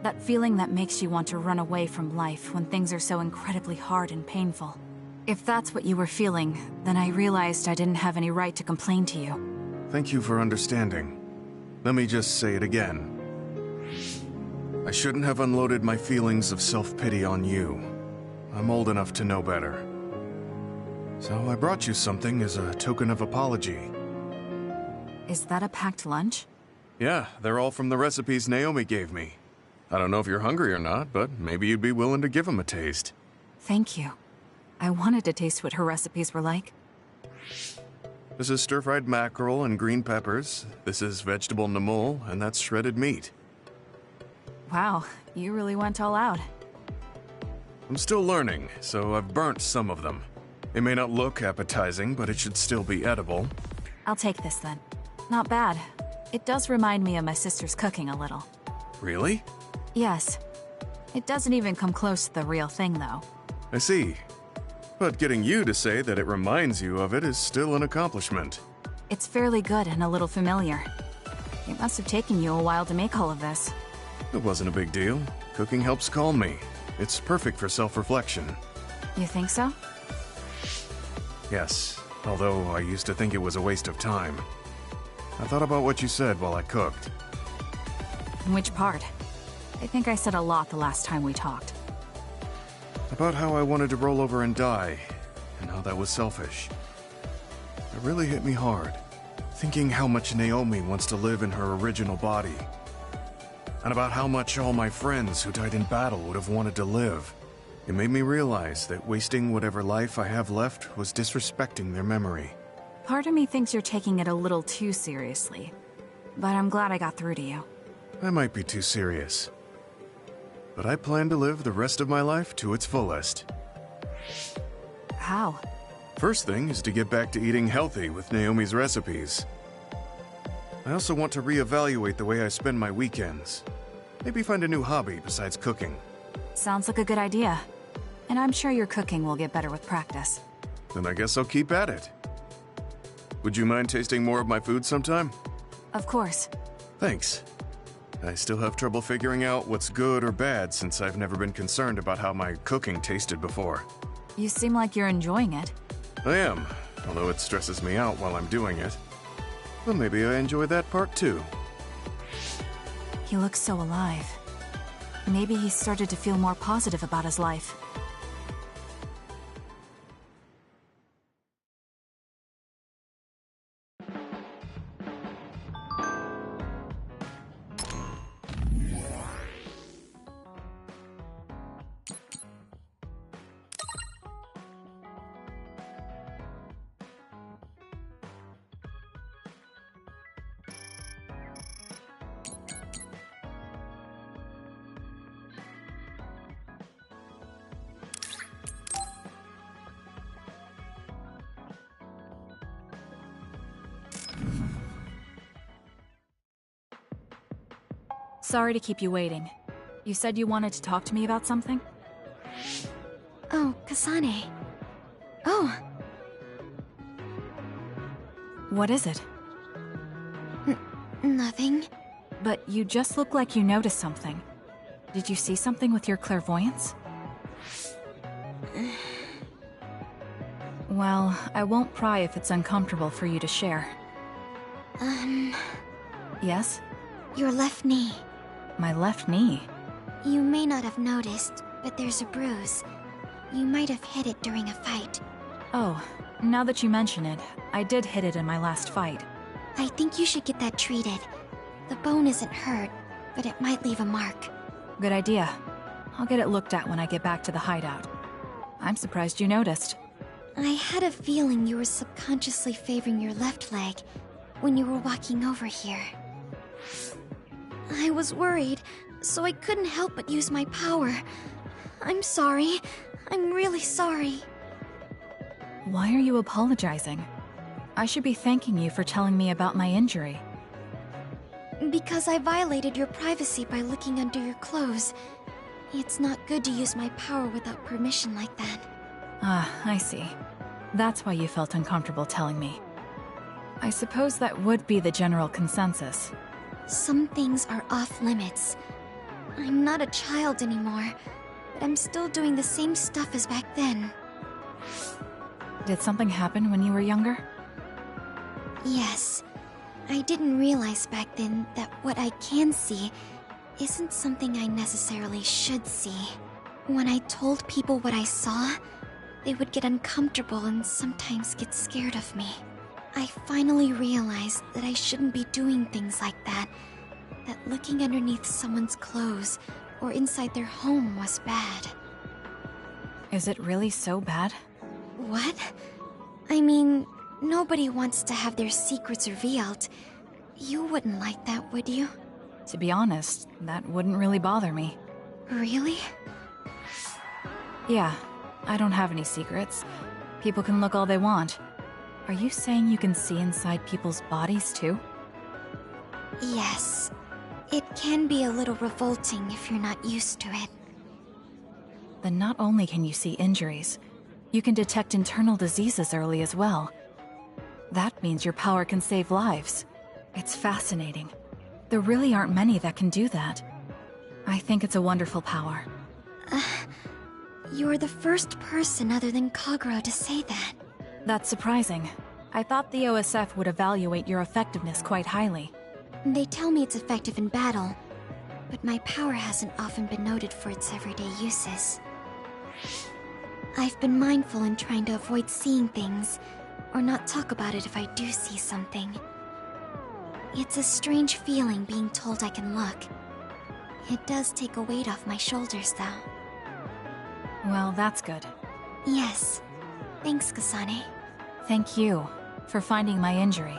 That feeling that makes you want to run away from life when things are so incredibly hard and painful. If that's what you were feeling, then I realized I didn't have any right to complain to you. Thank you for understanding. Let me just say it again. I shouldn't have unloaded my feelings of self-pity on you. I'm old enough to know better. So I brought you something as a token of apology. Is that a packed lunch? Yeah, they're all from the recipes Naomi gave me. I don't know if you're hungry or not, but maybe you'd be willing to give them a taste. Thank you. I wanted to taste what her recipes were like. This is stir-fried mackerel and green peppers. This is vegetable namul, and that's shredded meat. Wow, you really went all out. I'm still learning, so I've burnt some of them. It may not look appetizing, but it should still be edible. I'll take this then. Not bad. It does remind me of my sister's cooking a little. Really? Yes. It doesn't even come close to the real thing, though. I see. But getting you to say that it reminds you of it is still an accomplishment. It's fairly good and a little familiar. It must have taken you a while to make all of this. It wasn't a big deal. Cooking helps calm me. It's perfect for self-reflection. You think so? Yes, although I used to think it was a waste of time. I thought about what you said while I cooked. Which part? I think I said a lot the last time we talked. About how I wanted to roll over and die, and how that was selfish. It really hit me hard, thinking how much Naomi wants to live in her original body. And about how much all my friends who died in battle would have wanted to live. It made me realize that wasting whatever life I have left was disrespecting their memory. Part of me thinks you're taking it a little too seriously, but I'm glad I got through to you. I might be too serious. But I plan to live the rest of my life to its fullest. How? First thing is to get back to eating healthy with Naomi's recipes. I also want to reevaluate the way I spend my weekends. Maybe find a new hobby besides cooking. Sounds like a good idea. And I'm sure your cooking will get better with practice. Then I guess I'll keep at it. Would you mind tasting more of my food sometime? Of course. Thanks. I still have trouble figuring out what's good or bad since I've never been concerned about how my cooking tasted before. You seem like you're enjoying it. I am, although it stresses me out while I'm doing it. Well, maybe I enjoy that part too. He looks so alive. Maybe he started to feel more positive about his life. Sorry to keep you waiting. You said you wanted to talk to me about something? Oh, Kasane. Oh. What is it? Nothing. But you just look like you noticed something. Did you see something with your clairvoyance? Well, I won't pry if it's uncomfortable for you to share. Yes? Your left knee. My left knee? You may not have noticed, but there's a bruise. You might have hit it during a fight. Oh, now that you mention it, I did hit it in my last fight. I think you should get that treated. The bone isn't hurt, but it might leave a mark. Good idea. I'll get it looked at when I get back to the hideout. I'm surprised you noticed. I had a feeling you were subconsciously favoring your left leg when you were walking over here. I was worried, so I couldn't help but use my power. I'm sorry. I'm really sorry. Why are you apologizing? I should be thanking you for telling me about my injury. Because I violated your privacy by looking under your clothes. It's not good to use my power without permission like that. Ah, I see. That's why you felt uncomfortable telling me. I suppose that would be the general consensus. Some things are off limits. I'm not a child anymore, but I'm still doing the same stuff as back then. Did something happen when you were younger? Yes. I didn't realize back then that what I can see isn't something I necessarily should see. When I told people what I saw, they would get uncomfortable and sometimes get scared of me. I finally realized that I shouldn't be doing things like that. That looking underneath someone's clothes or inside their home was bad. Is it really so bad? What? I mean, nobody wants to have their secrets revealed. You wouldn't like that, would you? To be honest, that wouldn't really bother me. Really? Yeah, I don't have any secrets. People can look all they want. Are you saying you can see inside people's bodies too? Yes. It can be a little revolting if you're not used to it. Then not only can you see injuries, you can detect internal diseases early as well. That means your power can save lives. It's fascinating. There really aren't many that can do that. I think it's a wonderful power. You're the first person other than Kagero to say that. That's surprising. I thought the OSF would evaluate your effectiveness quite highly. They tell me it's effective in battle, but my power hasn't often been noted for its everyday uses. I've been mindful in trying to avoid seeing things, or not talk about it if I do see something. It's a strange feeling being told I can look. It does take a weight off my shoulders, though. Well, that's good. Yes. Thanks, Kasane. Thank you for finding my injury.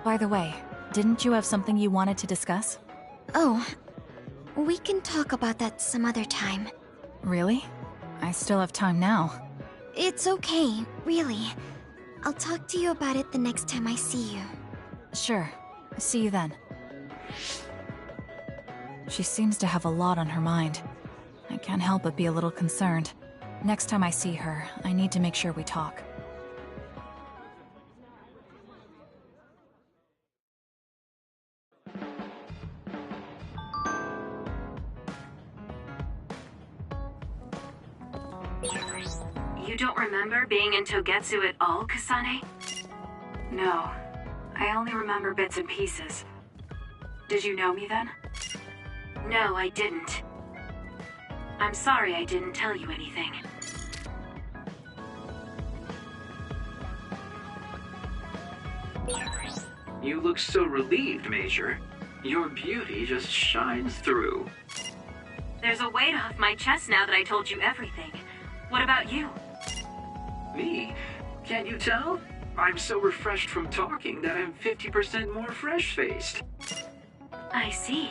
By the way, didn't you have something you wanted to discuss? Oh, we can talk about that some other time. Really? I still have time now. It's okay, really. I'll talk to you about it the next time I see you. Sure. See you then. She seems to have a lot on her mind. I can't help but be a little concerned. Next time I see her, I need to make sure we talk. You don't remember being in Togetsu at all, Kasane? No. I only remember bits and pieces. Did you know me then? No, I didn't. I'm sorry I didn't tell you anything. You look so relieved, Major. Your beauty just shines through. There's a weight off my chest now that I told you everything. What about you? Me? Can't you tell? I'm so refreshed from talking that I'm 50% more fresh-faced. I see.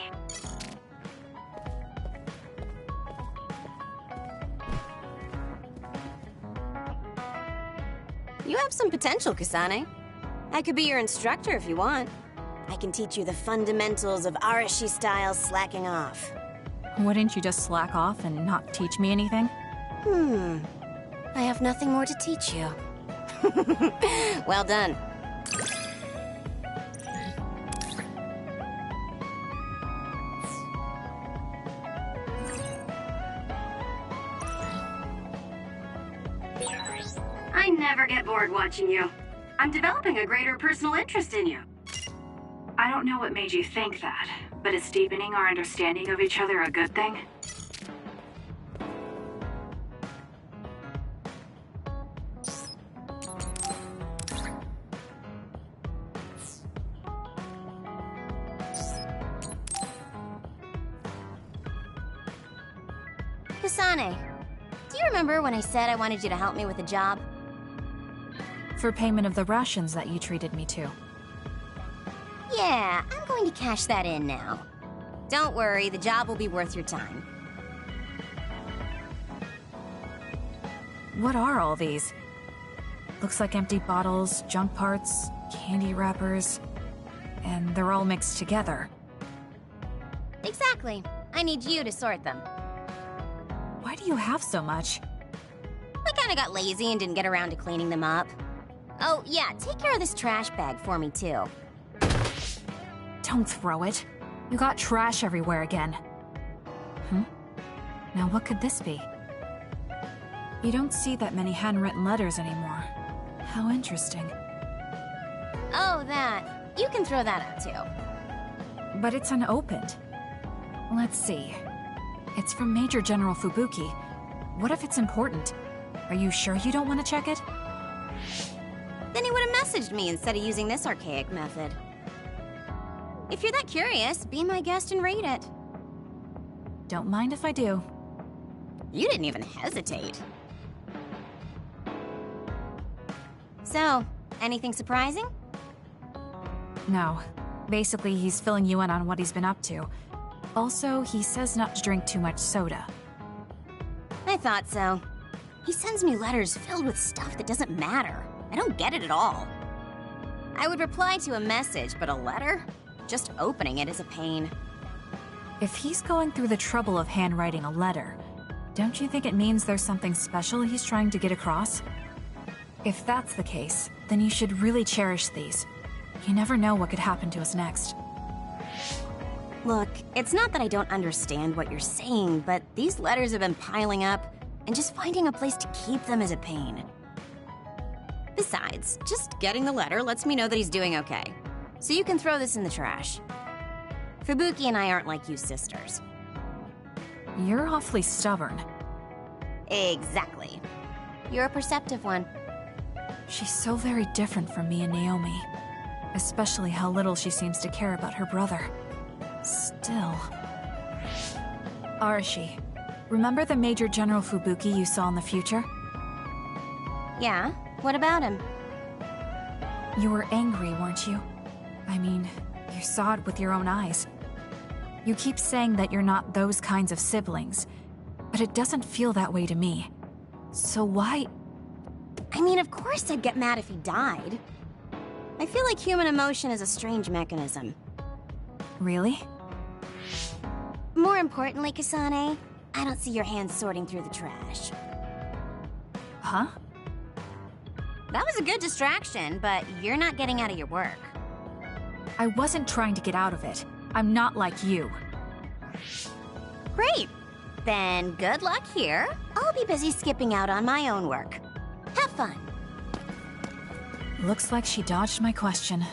You have some potential, Kasane. I could be your instructor if you want. I can teach you the fundamentals of Arashi-style slacking off. Wouldn't you just slack off and not teach me anything? I have nothing more to teach you. Well done. I never get bored watching you. I'm developing a greater personal interest in you. I don't know what made you think that, but is deepening our understanding of each other a good thing? Kasane, do you remember when I said I wanted you to help me with a job? For payment of the rations that you treated me to. Yeah, I'm going to cash that in now. Don't worry, the job will be worth your time. What are all these? Looks like empty bottles, junk parts, candy wrappers, and they're all mixed together. Exactly. I need you to sort them. Why do you have so much? I kinda got lazy and didn't get around to cleaning them up. Oh, yeah, take care of this trash bag for me, too. Don't throw it. You got trash everywhere again. Now what could this be? You don't see that many handwritten letters anymore. How interesting. Oh, that. You can throw that out, too. But it's unopened. Let's see. It's from Major General Fubuki. What if it's important? Are you sure you don't want to check it? Then he would have messaged me instead of using this archaic method. If you're that curious, be my guest and read it. Don't mind if I do. You didn't even hesitate. So, anything surprising? No. Basically, he's filling you in on what he's been up to. Also, he says not to drink too much soda. I thought so. He sends me letters filled with stuff that doesn't matter. I don't get it at all. I would reply to a message, but a letter? Just opening it is a pain. If he's going through the trouble of handwriting a letter, don't you think it means there's something special he's trying to get across? If that's the case, then you should really cherish these. You never know what could happen to us next. Look, it's not that I don't understand what you're saying, but these letters have been piling up, and just finding a place to keep them is a pain. Besides, just getting the letter lets me know that he's doing okay. So you can throw this in the trash. Fubuki and I aren't like you sisters. You're awfully stubborn. Exactly. You're a perceptive one. She's so very different from me and Naomi. Especially how little she seems to care about her brother. Still... Arashi, remember the Major General Fubuki you saw in the future? Yeah? What about him? You were angry, weren't you? I mean, you saw it with your own eyes. You keep saying that you're not those kinds of siblings, but it doesn't feel that way to me. So why... I mean, of course I'd get mad if he died. I feel like human emotion is a strange mechanism. Really? More importantly, Kasane, I don't see your hands sorting through the trash. Huh? That was a good distraction, but you're not getting out of your work. I wasn't trying to get out of it. I'm not like you. Great. Then good luck here. I'll be busy skipping out on my own work. Have fun. Looks like she dodged my question.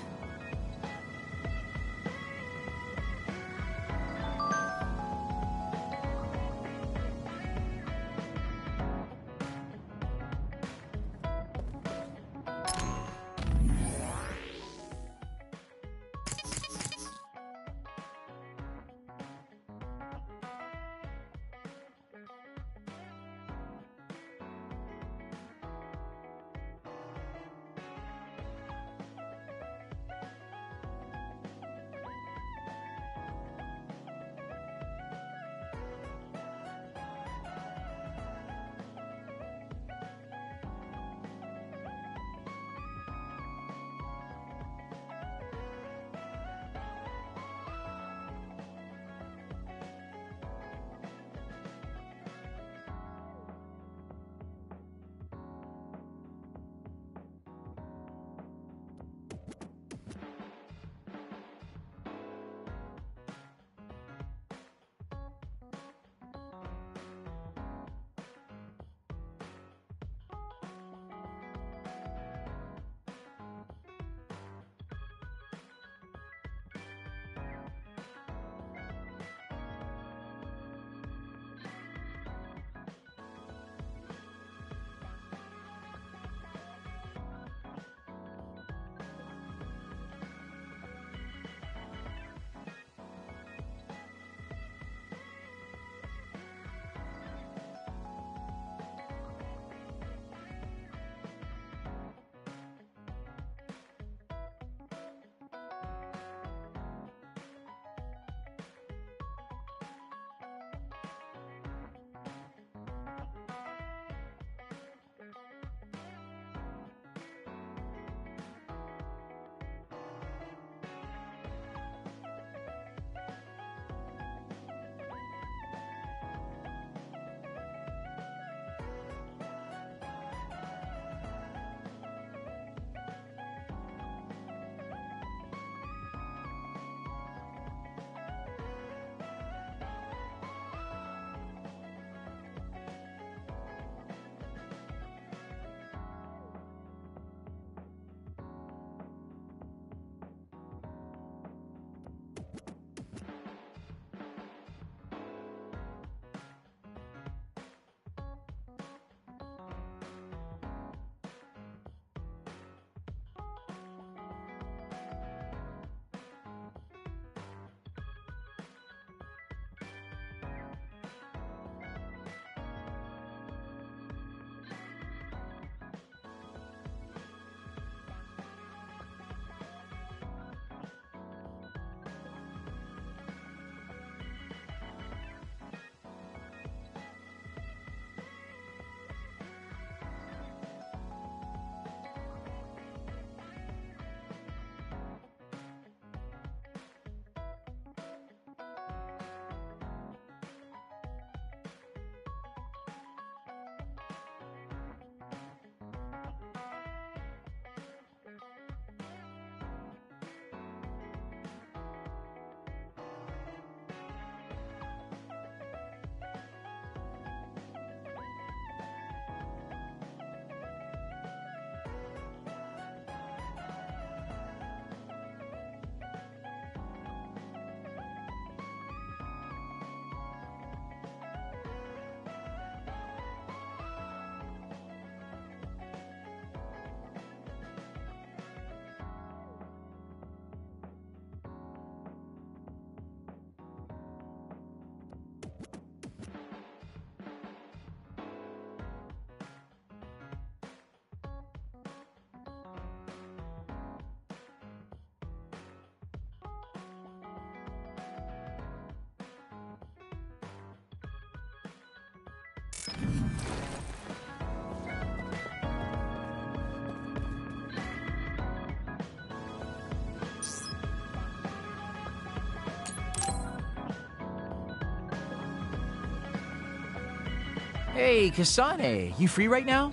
Hey, Kasane, you free right now?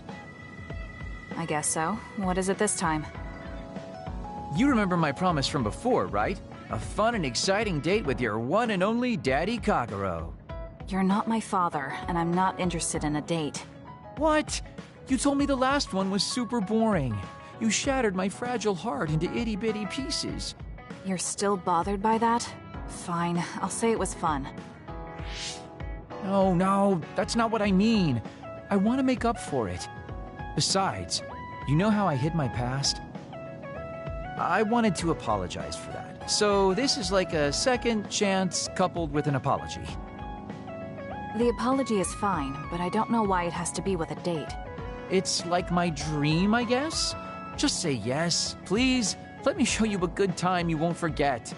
I guess so. What is it this time? You remember my promise from before, right? A fun and exciting date with your one and only Daddy Kagero. You're not my father, and I'm not interested in a date. What? You told me the last one was super boring. You shattered my fragile heart into itty-bitty pieces. You're still bothered by that? Fine, I'll say it was fun. No, that's not what I mean. I want to make up for it. Besides, you know how I hid my past? I wanted to apologize for that. So this is like a second chance coupled with an apology. The apology is fine, but I don't know why it has to be with a date. It's like my dream, I guess? Just say yes, please. Let me show you a good time you won't forget.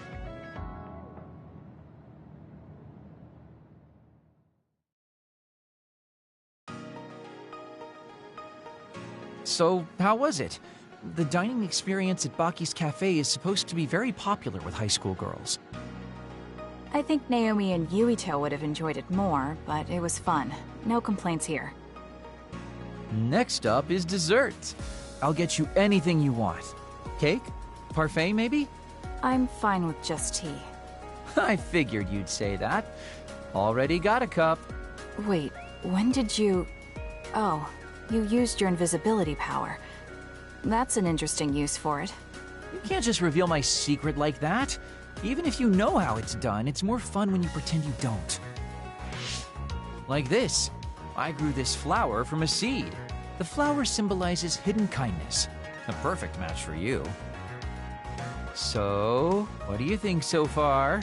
So, how was it? The dining experience at Baki's Cafe is supposed to be very popular with high school girls. I think Naomi and Yuito would have enjoyed it more, but it was fun. No complaints here. Next up is dessert. I'll get you anything you want. Cake? Parfait, maybe? I'm fine with just tea. I figured you'd say that. Already got a cup. Wait, when did you... Oh, you used your invisibility power. That's an interesting use for it. You can't just reveal my secret like that. Even if you know how it's done, it's more fun when you pretend you don't. Like this. I grew this flower from a seed. The flower symbolizes hidden kindness. A perfect match for you. So, what do you think so far?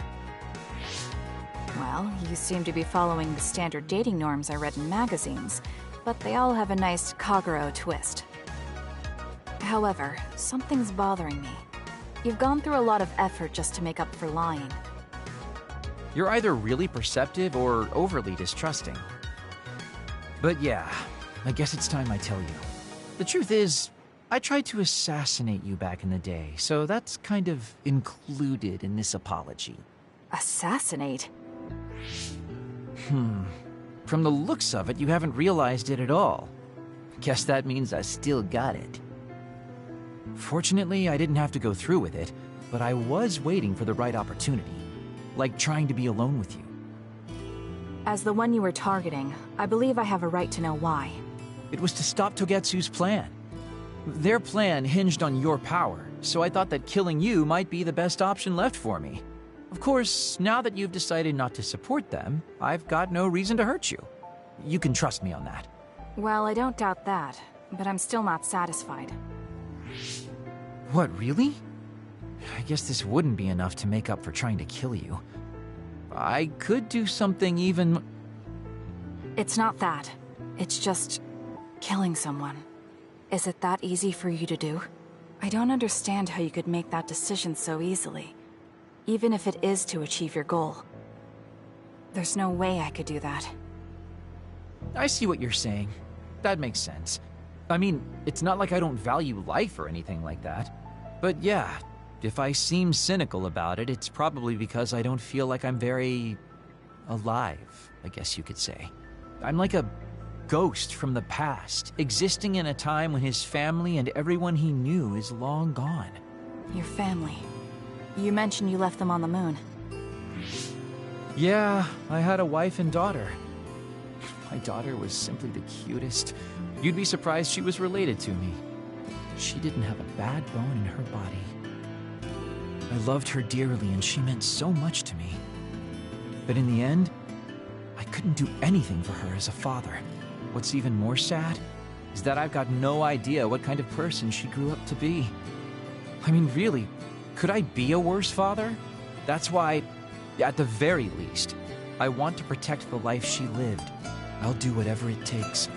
Well, you seem to be following the standard dating norms I read in magazines, but they all have a nice Kagero twist. However, something's bothering me. You've gone through a lot of effort just to make up for lying. You're either really perceptive or overly distrusting. But yeah, I guess it's time I tell you. The truth is, I tried to assassinate you back in the day, so that's kind of included in this apology. Assassinate? From the looks of it, you haven't realized it at all. Guess that means I still got it. Fortunately, I didn't have to go through with it, but I was waiting for the right opportunity. Like trying to be alone with you. As the one you were targeting, I believe I have a right to know why. It was to stop Togetsu's plan. Their plan hinged on your power, so I thought that killing you might be the best option left for me. Of course, now that you've decided not to support them, I've got no reason to hurt you. You can trust me on that. Well, I don't doubt that, but I'm still not satisfied. What, really? I guess this wouldn't be enough to make up for trying to kill you. I could do something even... It's not that. It's just... killing someone. Is it that easy for you to do? I don't understand how you could make that decision so easily. Even if it is to achieve your goal. There's no way I could do that. I see what you're saying. That makes sense. I mean, it's not like I don't value life or anything like that. But yeah, if I seem cynical about it, it's probably because I don't feel like I'm very... alive, I guess you could say. I'm like a ghost from the past, existing in a time when his family and everyone he knew is long gone. Your family. You mentioned you left them on the moon. Yeah, I had a wife and daughter. My daughter was simply the cutest. You'd be surprised she was related to me. She didn't have a bad bone in her body. I loved her dearly and she meant so much to me. But in the end, I couldn't do anything for her as a father. What's even more sad is that I've got no idea what kind of person she grew up to be. I mean, really, could I be a worse father? That's why, at the very least, I want to protect the life she lived. I'll do whatever it takes,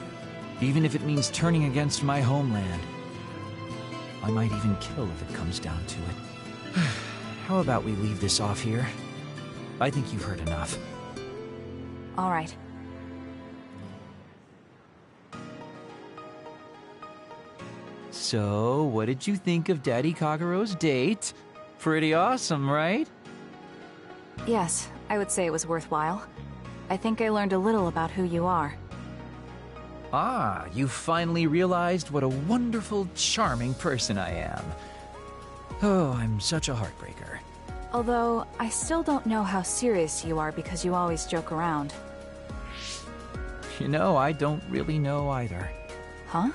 even if it means turning against my homeland. I might even kill if it comes down to it. How about we leave this off here? I think you've heard enough. All right. So, what did you think of Daddy Kagero's date? Pretty awesome, right? Yes, I would say it was worthwhile. I think I learned a little about who you are. Ah, you finally realized what a wonderful, charming person I am. Oh, I'm such a heartbreaker. Although, I still don't know how serious you are because you always joke around. You know, I don't really know either. Huh?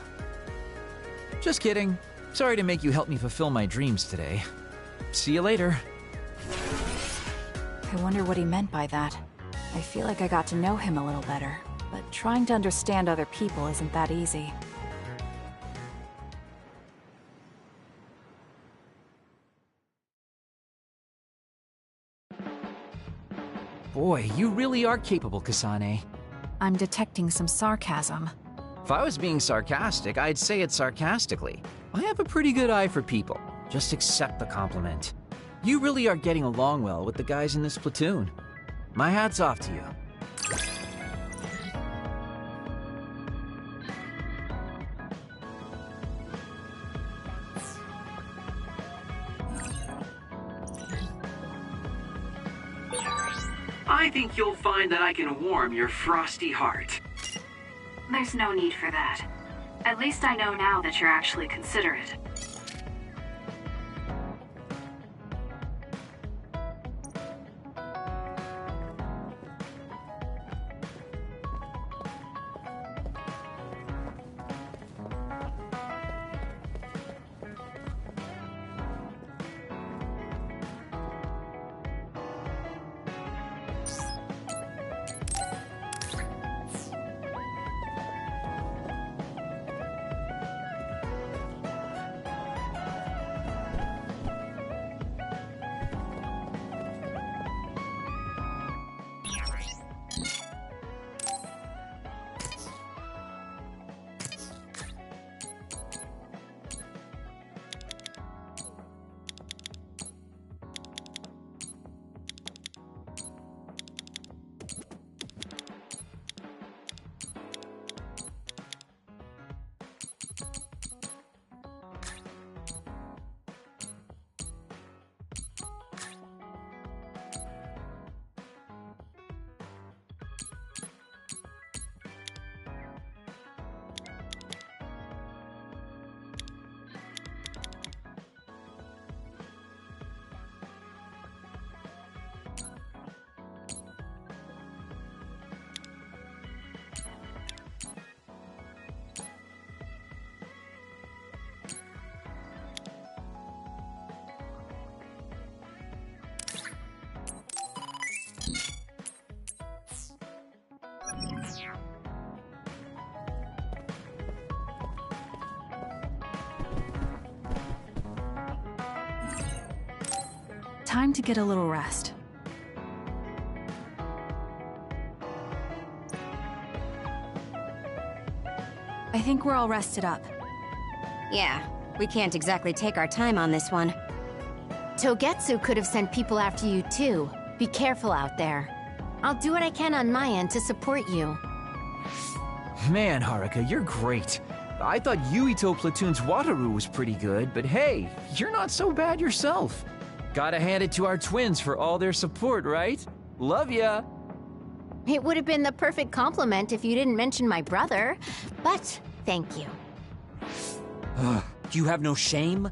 Just kidding. Sorry to make you help me fulfill my dreams today. See you later. I wonder what he meant by that. I feel like I got to know him a little better, but trying to understand other people isn't that easy. Boy, you really are capable, Kasane. I'm detecting some sarcasm. If I was being sarcastic, I'd say it sarcastically. I have a pretty good eye for people. Just accept the compliment. You really are getting along well with the guys in this platoon. My hat's off to you. I think you'll find that I can warm your frosty heart. There's no need for that. At least I know now that you're actually considerate. Time to get a little rest. I think we're all rested up. Yeah, we can't exactly take our time on this one. Togetsu could have sent people after you too. Be careful out there. I'll do what I can on my end to support you. Man, Haruka, you're great. I thought Yuito Platoon's Wataru was pretty good, but hey, you're not so bad yourself. Gotta hand it to our twins for all their support, right? Love ya! It would have been the perfect compliment if you didn't mention my brother, but thank you. Do you have no shame?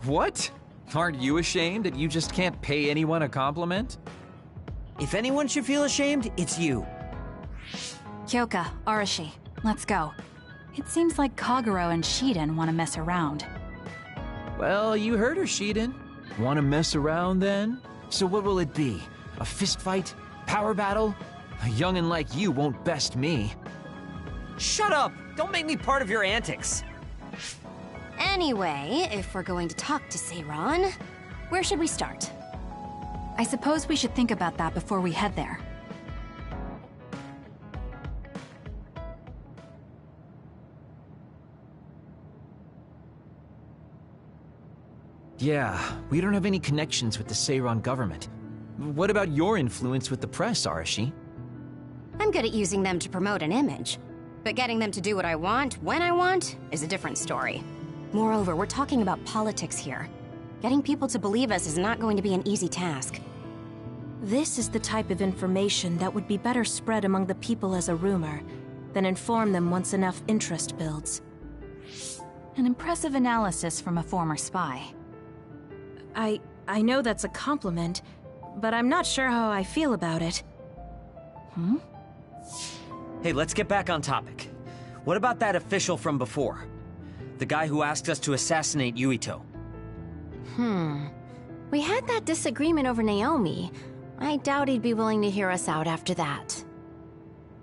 What? Aren't you ashamed that you just can't pay anyone a compliment? If anyone should feel ashamed, it's you. Kyoka, Arashi, let's go. It seems like Kagero and Shiden want to mess around. Well, you heard her, Shiden. Want to mess around, then? So what will it be? A fist fight? Power battle? A youngin' like you won't best me. Shut up! Don't make me part of your antics! Anyway, if we're going to talk to Seiran, where should we start? I suppose we should think about that before we head there. Yeah, we don't have any connections with the Seiran government. What about your influence with the press, Arashi? I'm good at using them to promote an image. But getting them to do what I want, when I want, is a different story. Moreover, we're talking about politics here. Getting people to believe us is not going to be an easy task. This is the type of information that would be better spread among the people as a rumor, then inform them once enough interest builds. An impressive analysis from a former spy. I know that's a compliment, but I'm not sure how I feel about it. Hey, let's get back on topic. What about that official from before? The guy who asked us to assassinate Yuito? We had that disagreement over Naomi. I doubt he'd be willing to hear us out after that.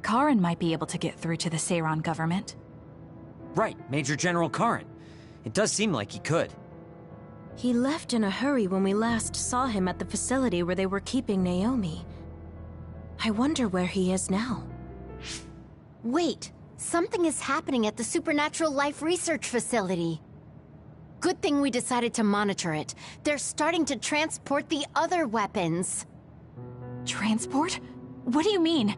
Karin might be able to get through to the Seiran government. Right, Major General Karin. It does seem like he could. He left in a hurry when we last saw him at the facility where they were keeping Naomi. I wonder where he is now. Wait, something is happening at the Supernatural Life Research Facility. Good thing we decided to monitor it. They're starting to transport the other weapons. Transport? What do you mean?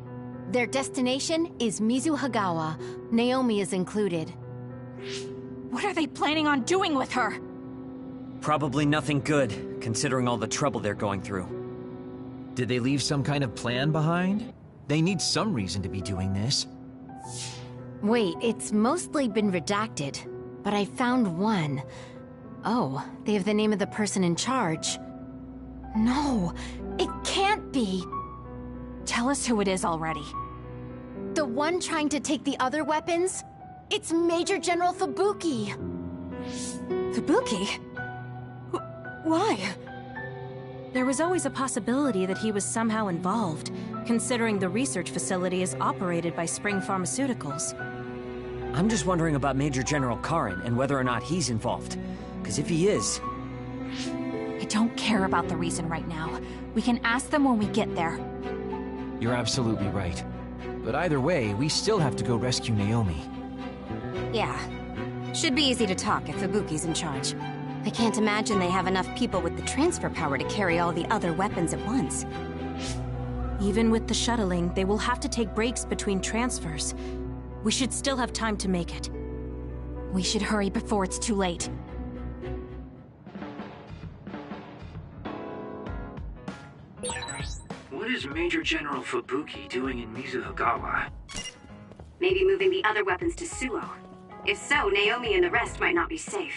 Their destination is Mizuhagawa. Naomi is included. What are they planning on doing with her? Probably nothing good, considering all the trouble they're going through. Did they leave some kind of plan behind? They need some reason to be doing this. Wait, it's mostly been redacted, but I found one. Oh, they have the name of the person in charge. No, it can't be. Tell us who it is already. The one trying to take the other weapons? It's Major General Fubuki. Fubuki? Why? There was always a possibility that he was somehow involved, considering the research facility is operated by Spring Pharmaceuticals. I'm just wondering about Major General Karin and whether or not he's involved. Because if he is... I don't care about the reason right now. We can ask them when we get there. You're absolutely right. But either way, we still have to go rescue Naomi. Yeah. Should be easy to talk if Fubuki's in charge. I can't imagine they have enough people with the transfer power to carry all the other weapons at once. Even with the shuttling, they will have to take breaks between transfers. We should still have time to make it. We should hurry before it's too late. What is Major General Fubuki doing in Mizuhagawa? Maybe moving the other weapons to Suo. If so, Naomi and the rest might not be safe.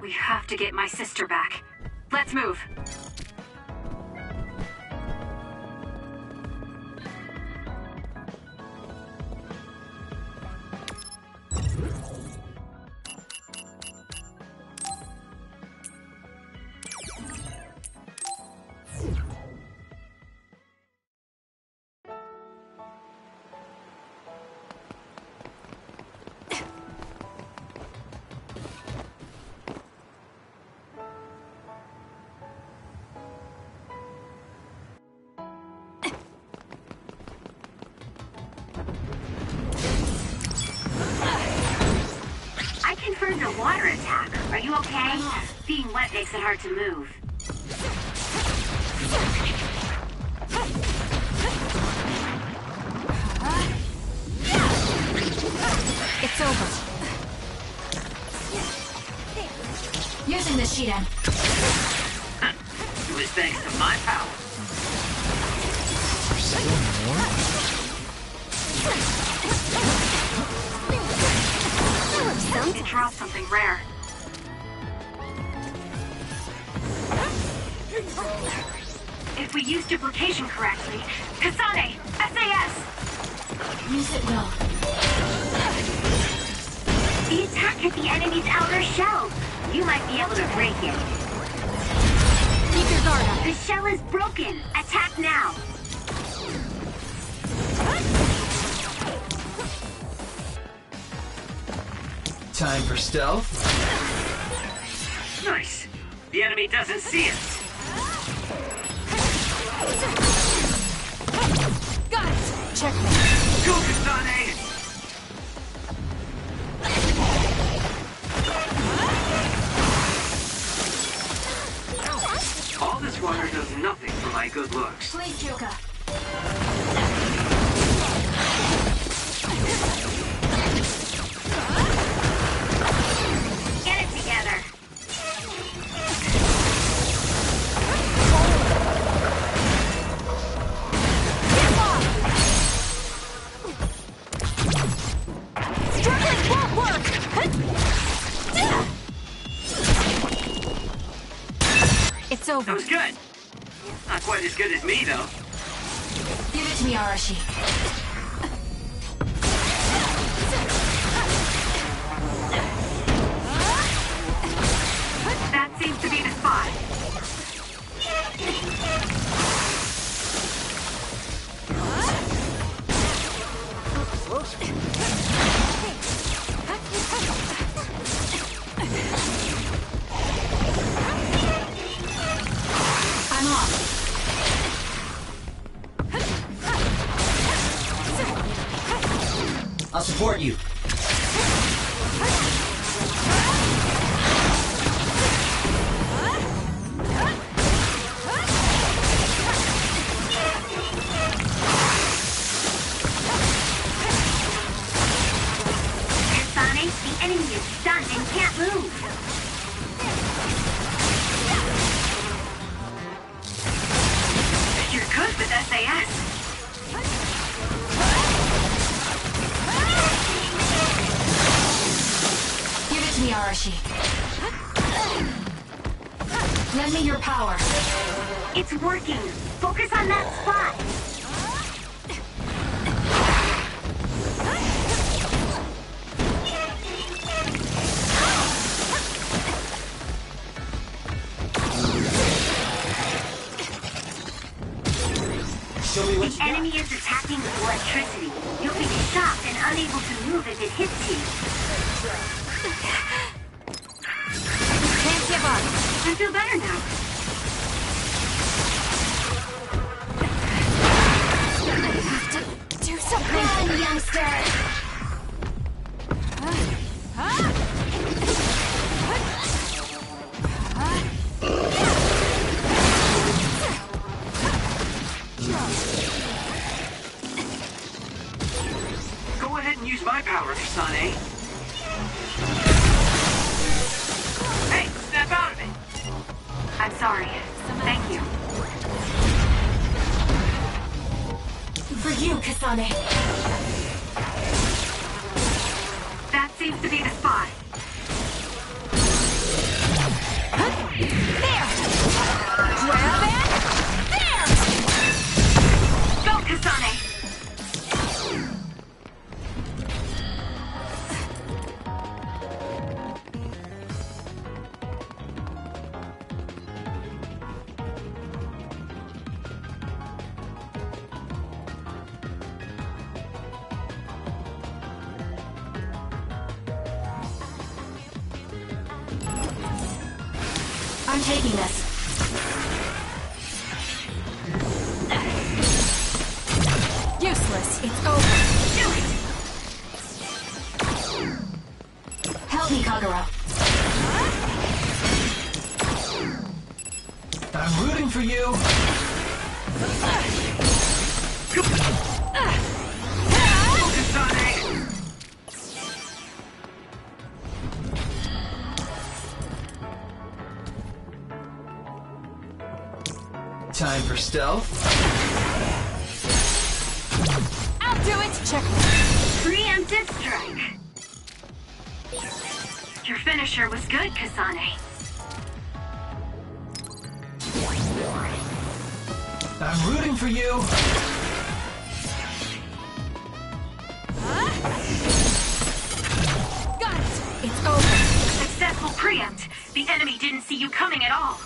We have to get my sister back. Let's move. Confirmed a water attack. Are you okay? Being wet makes it hard to move. It's over. Using the Shiden. It was thanks to my power. Still more? It draws something rare. If we use duplication correctly, Kasane, SAS! Use it well. The attack hit the enemy's outer shell. You might be able to break it. Keep your guard up. The shell is broken. Attack now. Time for stealth. Nice. The enemy doesn't see us. Got it. Check me. Go, Kasane! All this water does nothing for my good looks. Please, Kyoka. Get it together. over. That was good. Not quite as good as me, though. Give it to me, Arashi. That seems to be the spot. I'm off. I'll support you. Kasane, the enemy is stunned and can't move. You're good with SAS. Give it to me, Arashi. Lend me your power. It's working. Focus on that spot. Show me what The enemy is attacking with electricity. You'll be shocked and unable to move if it hits you. Can't give up. I feel better now. I have to do something. Run, youngster! Go ahead and use my power, Kasane. Hey, snap out of it! I'm sorry. Thank you. For you, Kasane. That seems to be the spot. There! Grab it! There! Go, Kasane! I'm taking this. Useless. It's over. Do it! Help me, Kagura. I'm rooting for you. Time for stealth. I'll do it. Check. Preemptive strike. Your finisher was good, Kasane. I'm rooting for you. Got it. It's over. Successful preempt. The enemy didn't see you coming at all.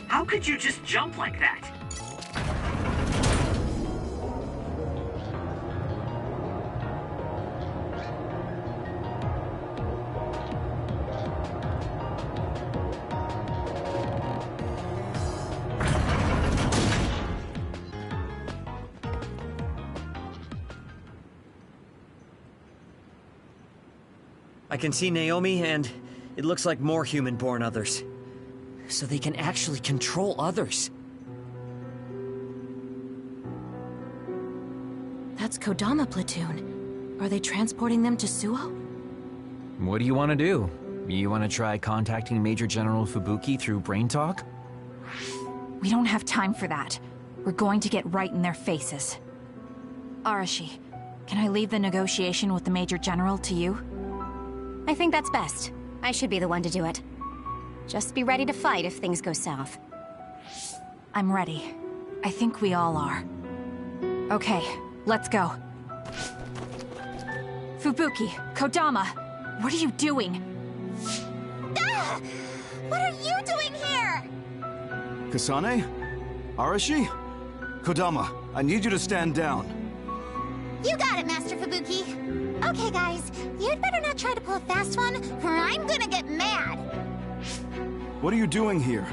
How could you just jump like that? I can see Naomi, and it looks like more human-born others. So they can actually control others. That's Kodama platoon. Are they transporting them to Suo? What do you want to do? You want to try contacting Major General Fubuki through Brain Talk? We don't have time for that. We're going to get right in their faces. Arashi, Can I leave the negotiation with the Major General to you? I think that's best. I should be the one to do it. Just be ready to fight if things go south. I'm ready. I think we all are. Okay, let's go. Fubuki, Kodama, what are you doing? Ah! What are you doing here? Kasane? Arashi? Kodama, I need you to stand down. You got it, Master Fubuki. Okay, guys, you'd better not try to pull a fast one, or I'm gonna get mad. What are you doing here?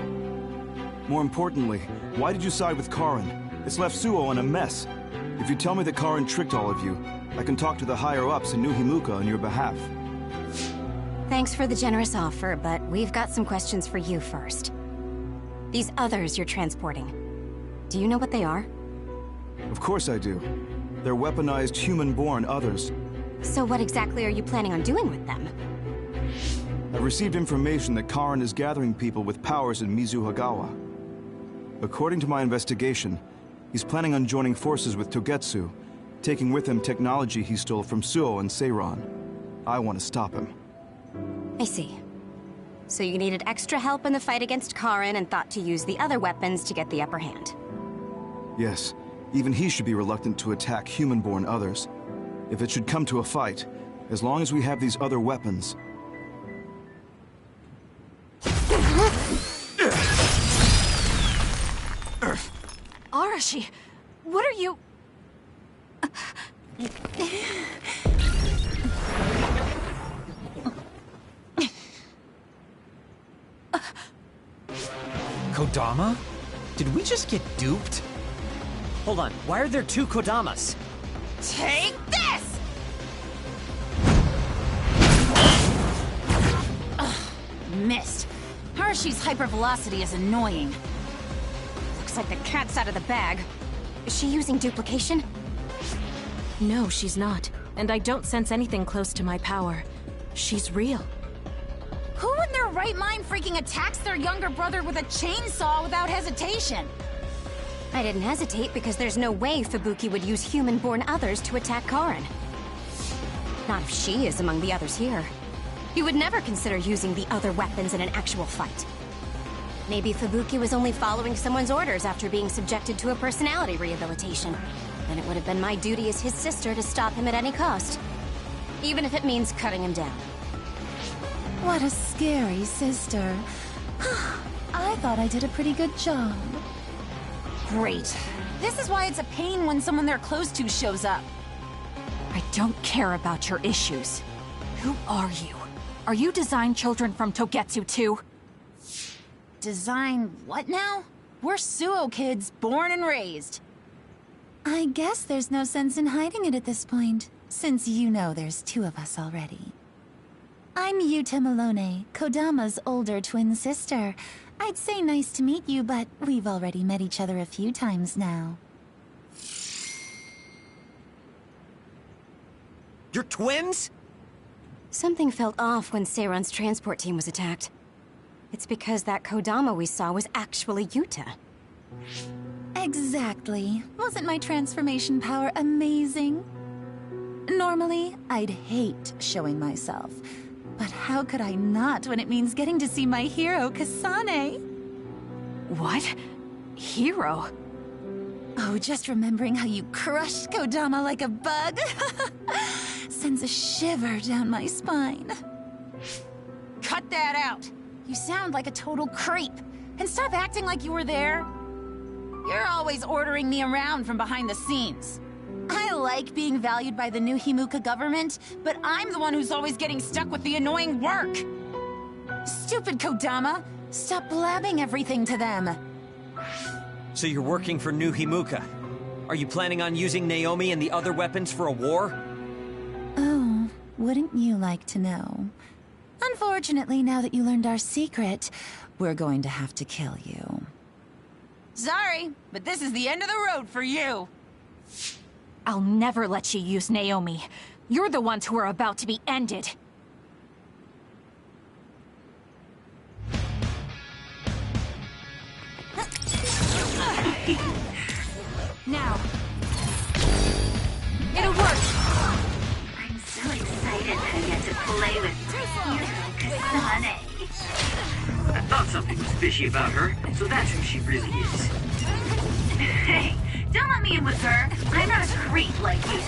More importantly, why did you side with Karin? It's left Suo in a mess. If you tell me that Karin tricked all of you, I can talk to the higher-ups in New Himuka on your behalf. Thanks for the generous offer, but we've got some questions for you first. These others you're transporting, do you know what they are? Of course I do. They're weaponized human-born others. So what exactly are you planning on doing with them? I've received information that Karin is gathering people with powers in Mizuhagawa. According to my investigation, he's planning on joining forces with Togetsu, taking with him technology he stole from Suo and Seiran. I want to stop him. I see. So you needed extra help in the fight against Karin and thought to use the other weapons to get the upper hand. Yes, even he should be reluctant to attack human-born others. If it should come to a fight, as long as we have these other weapons... Arashi, what are you... Kodama? Did we just get duped? Hold on, why are there two Kodamas? Take this! Ugh, missed. Arashi's hypervelocity is annoying. Looks like the cat's out of the bag. Is she using duplication? No, she's not. And I don't sense anything close to my power. She's real. Who in their right mind freaking attacks their younger brother with a chainsaw without hesitation? I didn't hesitate because there's no way Fubuki would use human-born others to attack Karin. Not if she is among the others here. He would never consider using the other weapons in an actual fight. Maybe Fubuki was only following someone's orders after being subjected to a personality rehabilitation. Then it would have been my duty as his sister to stop him at any cost. Even if it means cutting him down. What a scary sister. I thought I did a pretty good job. Great. This is why it's a pain when someone they're close to shows up. I don't care about your issues. Who are you? Are you design children from Togetsu too? Design what now? We're Suo kids, born and raised. I guess there's no sense in hiding it at this point, since you know there's two of us already. I'm Yuta Malone, Kodama's older twin sister. I'd say nice to meet you, but we've already met each other a few times now. You're twins? Something felt off when Seiran's transport team was attacked. It's because that Kodama we saw was actually Yuta. Exactly. Wasn't my transformation power amazing? Normally, I'd hate showing myself. But how could I not when it means getting to see my hero, Kasane? What? Hero? Oh, just remembering how you crushed Kodama like a bug sends a shiver down my spine. Cut that out! You sound like a total creep. And stop acting like you were there. You're always ordering me around from behind the scenes. I like being valued by the New Himuka government, but I'm the one who's always getting stuck with the annoying work. Stupid Kodama! Stop blabbing everything to them. So you're working for New Himuka. Are you planning on using Naomi and the other weapons for a war? Oh, wouldn't you like to know? Unfortunately, now that you learned our secret, we're going to have to kill you. Sorry, but this is the end of the road for you. I'll never let you use Naomi. You're the ones who are about to be ended. Now. It'll work! play with Kasane. I thought something was fishy about her, so that's who she really is. Hey, don't let me in with her. I'm not a creep like you.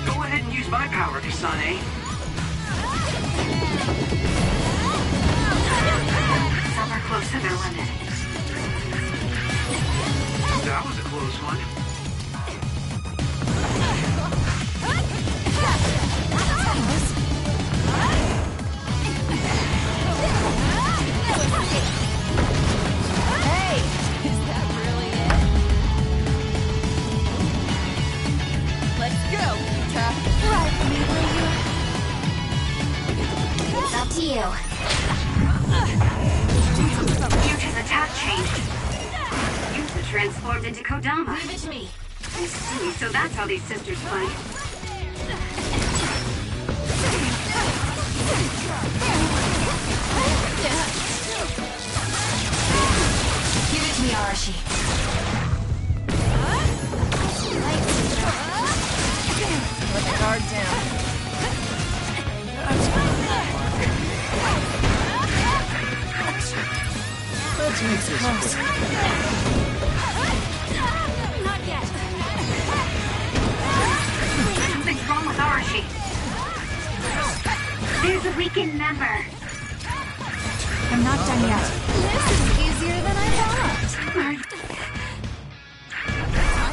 Go ahead and use my power, Kasane. Some are close to their limit. That was a close one. Hey, is that really it? Let's go, Yuta. Ride me, will you? It's up to you. Yuta's attack changed. Yuta transformed into Kodama. Leave it to me. I see, so that's how these sisters fight. Give it to me, Arashi. Let the guard down. Let's make this quick. Not yet. Something's wrong with Arashi. There's a weakened member. I'm not done yet. This is easier than I thought. Time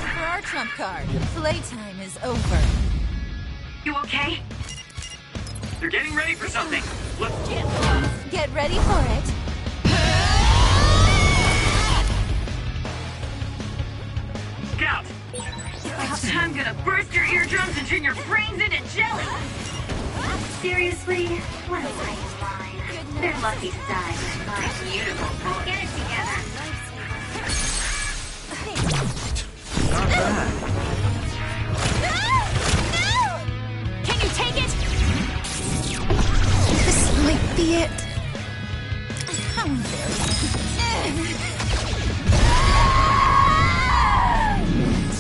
for our trump card. Playtime is over. You okay? They're getting ready for something. Look. Get ready for it. Scout! I'm gonna burst your eardrums and turn your brains into jelly! Seriously? What am I in line? Their lucky side is my beautiful boy. Get it together. Not bad. Can you take it? This might be it. How embarrassing.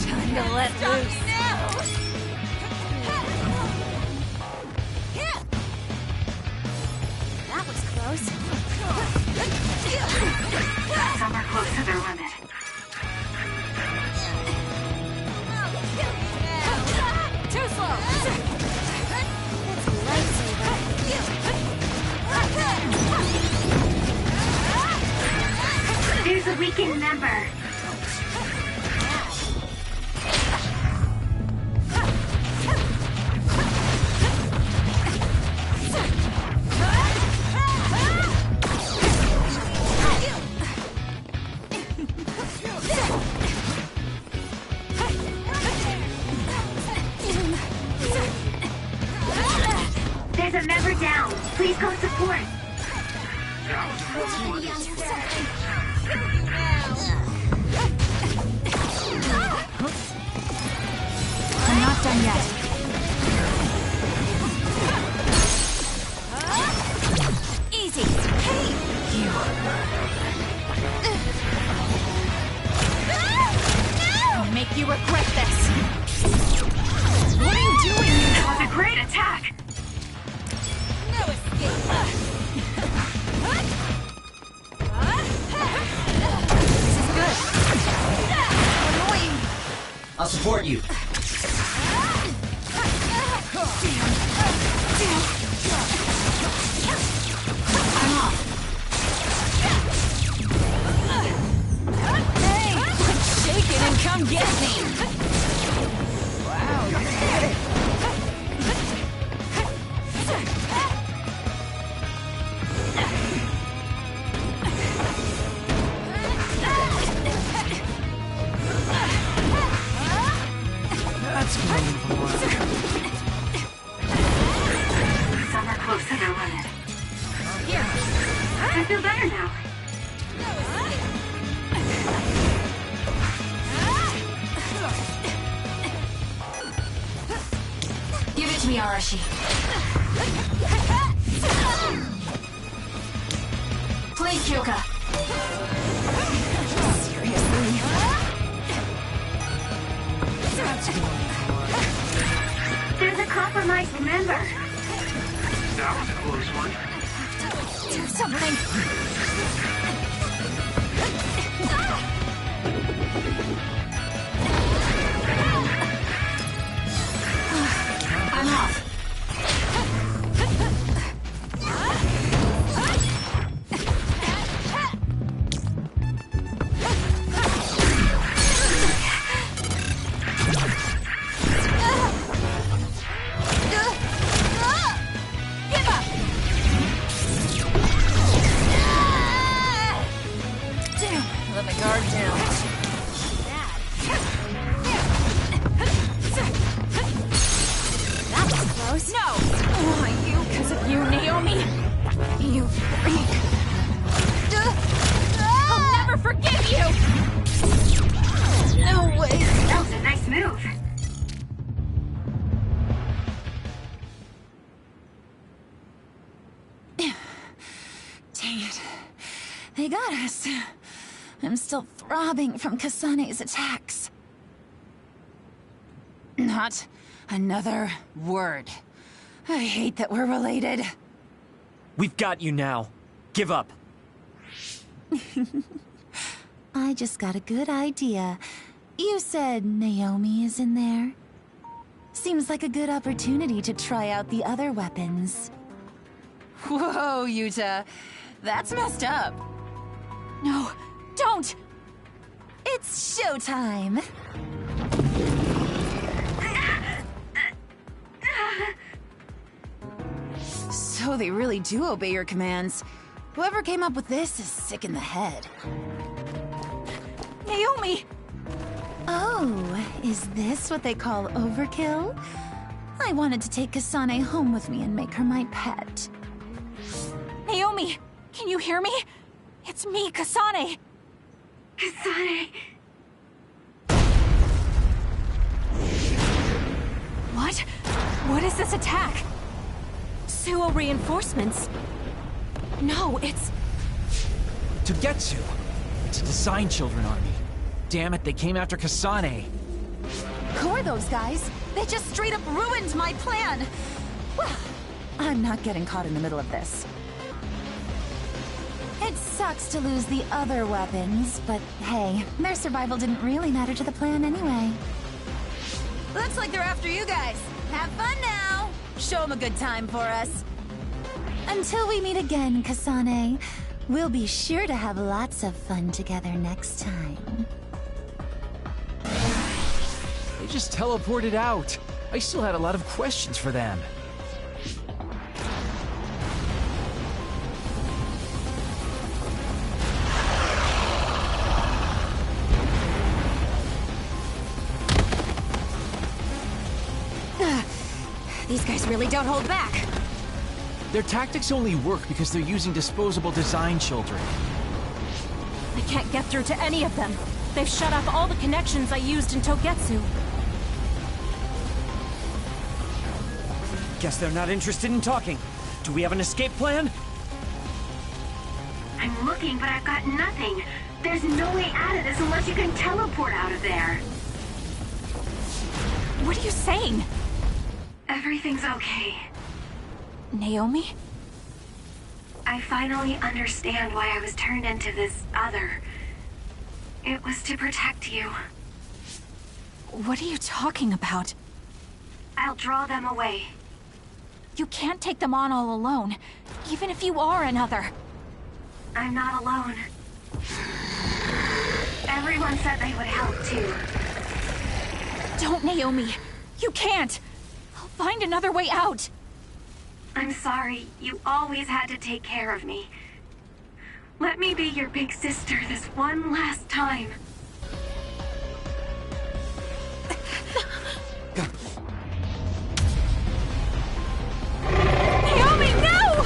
Time to let loose. That was close. Some are close to their limit. Too slow. It's a lightsaber. There's a weakened member. There's a member down. Please go support. I'm not done yet. Easy. Hey, you. I'll make you regret this. What are you doing? That was a great attack. No escape. This is good. Annoying. I'll support you. I'm off. Hey, quit shaking and come get me. Wow, you did it. That's going to work. Some are close to their limit. Here. I feel better now. Give it to me, Arashi. Please, Kyoka. Serious? Seriously. There's a compromised member. That was a close one. Do something. I'm off. Give up! Damn, I let my guard down. That was close. No! Oh, you, because of you, Naomi! You freak! I'll never forgive you! No way! That was a nice move. Dang it. They got us. I'm still throbbing from Kasane's attacks. Not another word. I hate that we're related. We've got you now. Give up. I just got a good idea. You said Naomi is in there? Seems like a good opportunity to try out the other weapons. Whoa, Yuta. That's messed up. No, don't! It's showtime! So they really do obey your commands. Whoever came up with this is sick in the head. Naomi! Oh, is this what they call overkill? I wanted to take Kasane home with me and make her my pet. Naomi! Can you hear me? It's me, Kasane! Kasane. What? What is this attack? Suo reinforcements? No, it's... Togetsu! It's a Design Children army. Damn it, they came after Kasane. Who are those guys? They just straight up ruined my plan! Well, I'm not getting caught in the middle of this. It sucks to lose the other weapons, but hey, their survival didn't really matter to the plan anyway. Looks like they're after you guys. Have fun now! Show them a good time for us. Until we meet again, Kasane, we'll be sure to have lots of fun together next time. They just teleported out. I still had a lot of questions for them. These guys really don't hold back. Their tactics only work because they're using disposable Design Children. I can't get through to any of them. They've shut off all the connections I used in Togetsu. Guess they're not interested in talking. Do we have an escape plan? I'm looking, but I've got nothing. There's no way out of this unless you can teleport out of there. What are you saying? Everything's okay. Naomi? I finally understand why I was turned into this other. It was to protect you. What are you talking about? I'll draw them away. You can't take them on all alone, even if you are another. I'm not alone. Everyone said they would help too. Don't, Naomi. You can't. I'll find another way out. I'm sorry. You always had to take care of me. Let me be your big sister this one last time. Naomi, no!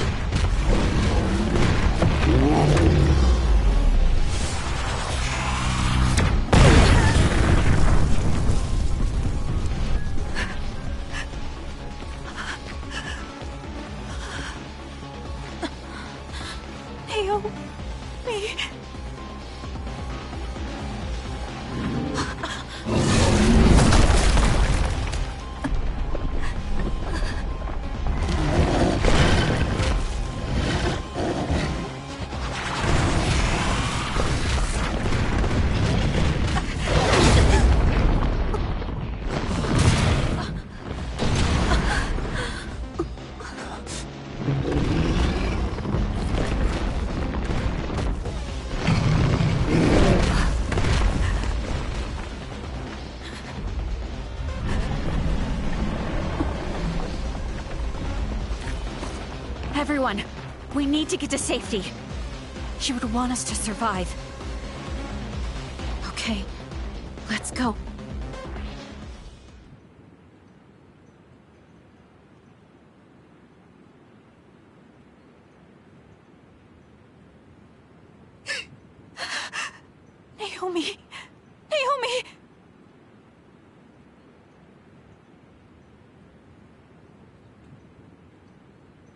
Everyone, we need to get to safety. She would want us to survive. Okay, let's go. Naomi! Naomi!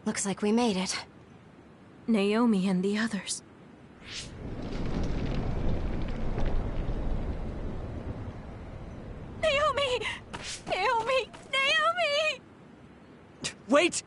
Looks like we made it. Naomi and the others. Naomi! Naomi! Naomi! Wait!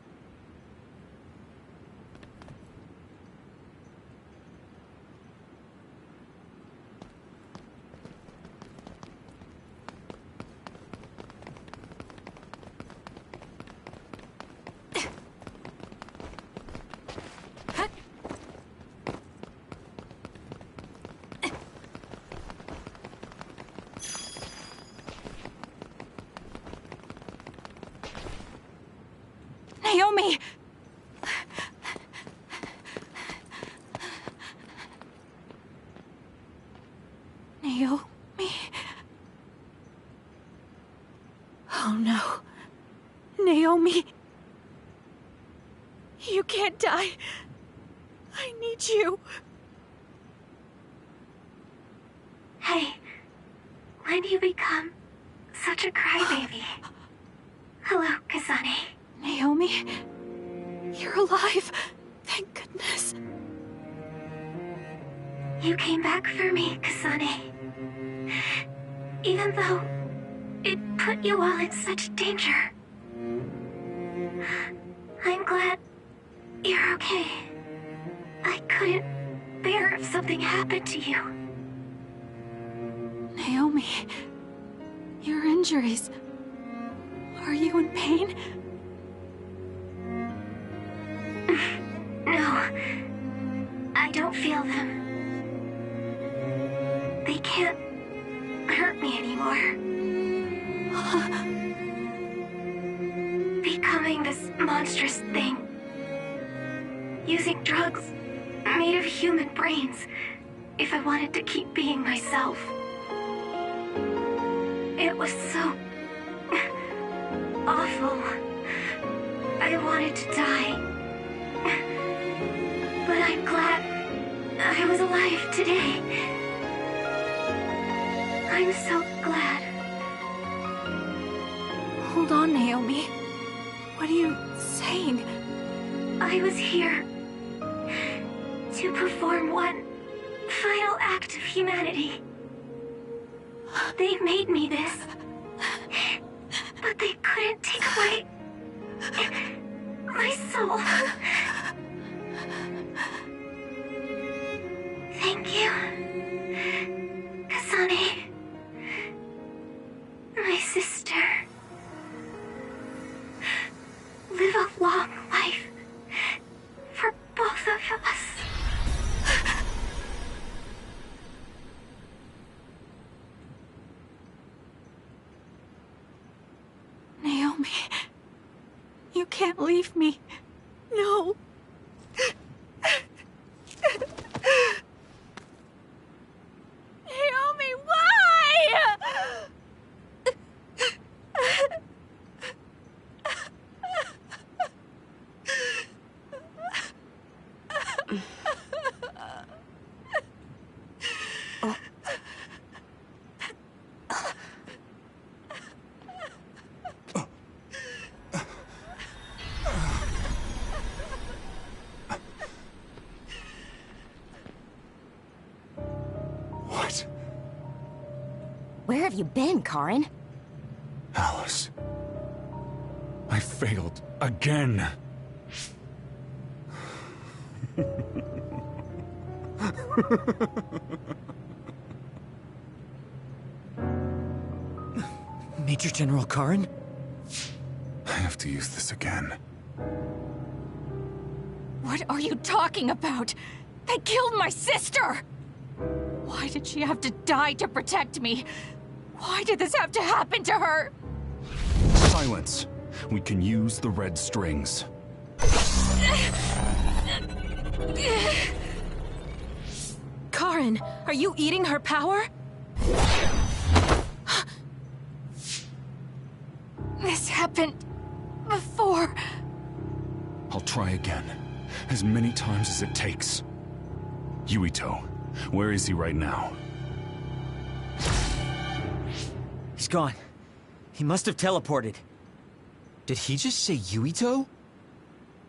Naomi! Naomi? Oh no. Naomi! You can't die. I need you. Hey, when do you become such a crybaby? Hello, Kasane. Naomi? You're alive. Thank goodness. You came back for me, Kasane. Even though it put you all in such danger. I'm glad you're okay. I couldn't bear if something happened to you. Naomi, your injuries. Are you in pain? No, I don't feel them. They can't hurt me anymore. Becoming this monstrous thing. Using drugs made of human brains if I wanted to keep being myself. It was so awful. I wanted to die. But I'm glad I was alive today. I'm so glad. Hold on, Naomi. What are you saying? I was here to perform one final act of humanity. They made me this, but they couldn't take away my soul. Thank you, Kasane, my sister. Live a long life for both of us. Naomi, you can't leave me. No. Naomi, why? What? Where have you been, Karin? Alice. I failed again. Major General Karin? I have to use this again. What are you talking about? They killed my sister! Why did she have to die to protect me? Why did this have to happen to her? Silence. We can use the red strings. Karin, are you eating her power? This happened before. I'll try again. As many times as it takes. Yuito, where is he right now? He's gone. He must have teleported. Did he just say Yuito?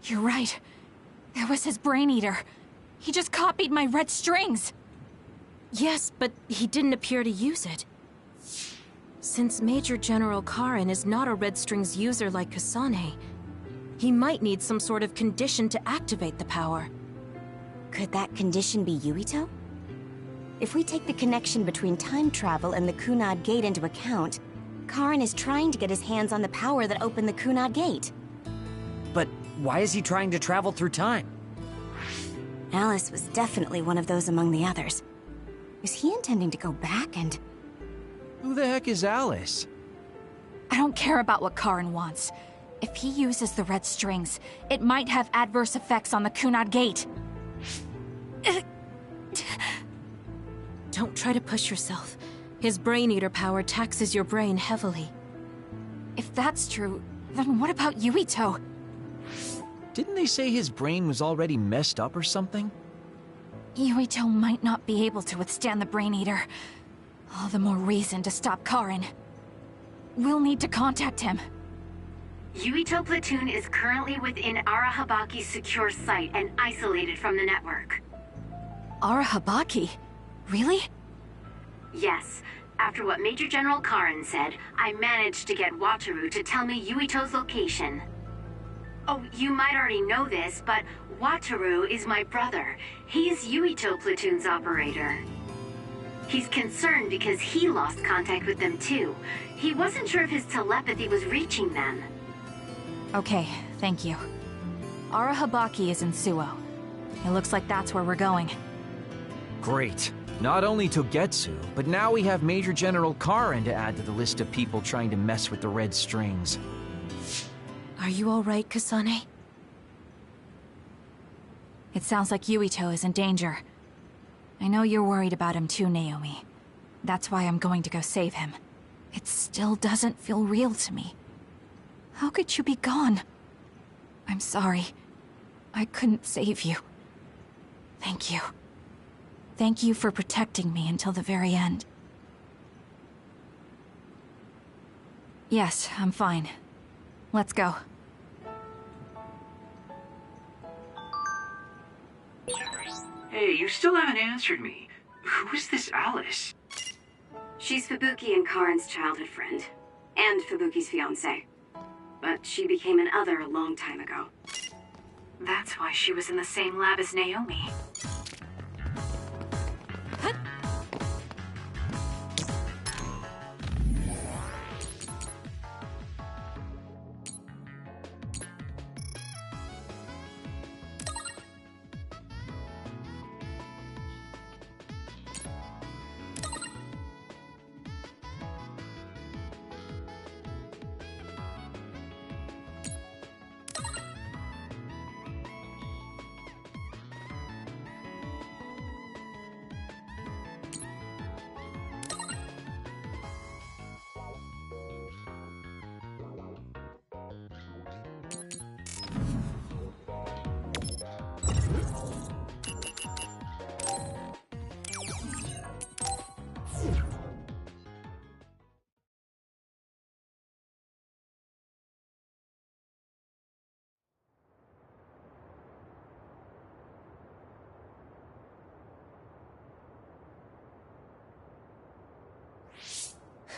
You're right. It was his brain eater. He just copied my red strings. Yes, but he didn't appear to use it. Since Major General Karin is not a Red Strings user like Kasane, he might need some sort of condition to activate the power. Could that condition be Yuito? If we take the connection between time travel and the Kunad Gate into account, Karin is trying to get his hands on the power that opened the Kunad Gate. But why is he trying to travel through time? Alice was definitely one of those among the others. Was he intending to go back and... Who the heck is Alice? I don't care about what Karin wants. If he uses the red strings, it might have adverse effects on the Kunad Gate. Don't try to push yourself. His brain eater power taxes your brain heavily. If that's true, then what about Yuito? Didn't they say his brain was already messed up or something? Yuito might not be able to withstand the brain eater. All the more reason to stop Karin. We'll need to contact him. Yuito Platoon is currently within Arahabaki's secure site and isolated from the network. Arahabaki? Really? Yes. After what Major General Karin said, I managed to get Wataru to tell me Yuito's location. Oh, you might already know this, but Wataru is my brother. He's Yuito Platoon's operator. He's concerned because he lost contact with them too. He wasn't sure if his telepathy was reaching them. Okay, thank you. Arahabaki is in Suo. It looks like that's where we're going. Great. Not only Togetsu, but now we have Major General Karin to add to the list of people trying to mess with the red strings. Are you all right, Kasane? It sounds like Yuito is in danger. I know you're worried about him too, Naomi. That's why I'm going to go save him. It still doesn't feel real to me. How could you be gone? I'm sorry. I couldn't save you. Thank you. Thank you for protecting me until the very end. Yes, I'm fine. Let's go. Hey, you still haven't answered me. Who is this Alice? She's Fubuki and Karin's childhood friend. And Fubuki's fiancé. But she became an other a long time ago. That's why she was in the same lab as Naomi.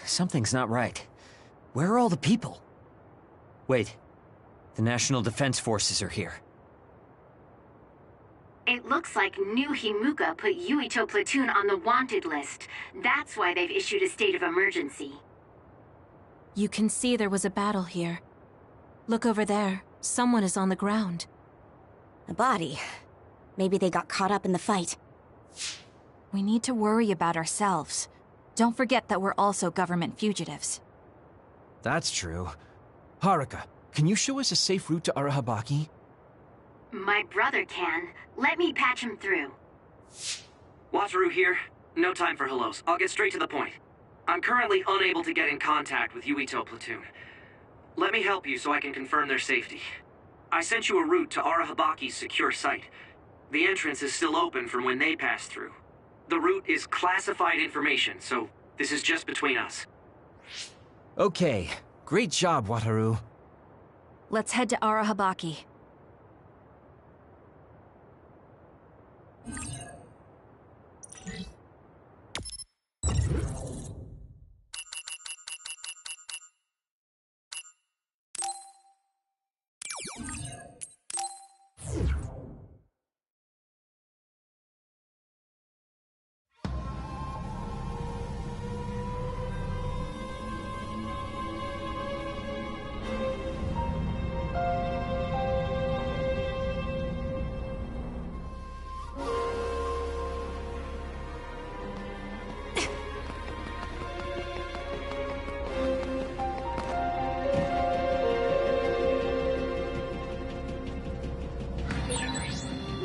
Something's not right. Where are all the people? Wait. The National Defense Forces are here. It looks like New Himuka put Yuito Platoon on the wanted list. That's why they've issued a state of emergency. You can see there was a battle here. Look over there. Someone is on the ground. A body. Maybe they got caught up in the fight. We need to worry about ourselves. Don't forget that we're also government fugitives. That's true. Haruka, can you show us a safe route to Arahabaki? My brother can. Let me patch him through. Wataru here. No time for hellos. I'll get straight to the point. I'm currently unable to get in contact with Yuito Platoon. Let me help you so I can confirm their safety. I sent you a route to Arahabaki's secure site. The entrance is still open from when they passed through. The route is classified information, so this is just between us. Okay. Great job, Wataru. Let's head to Arahabaki.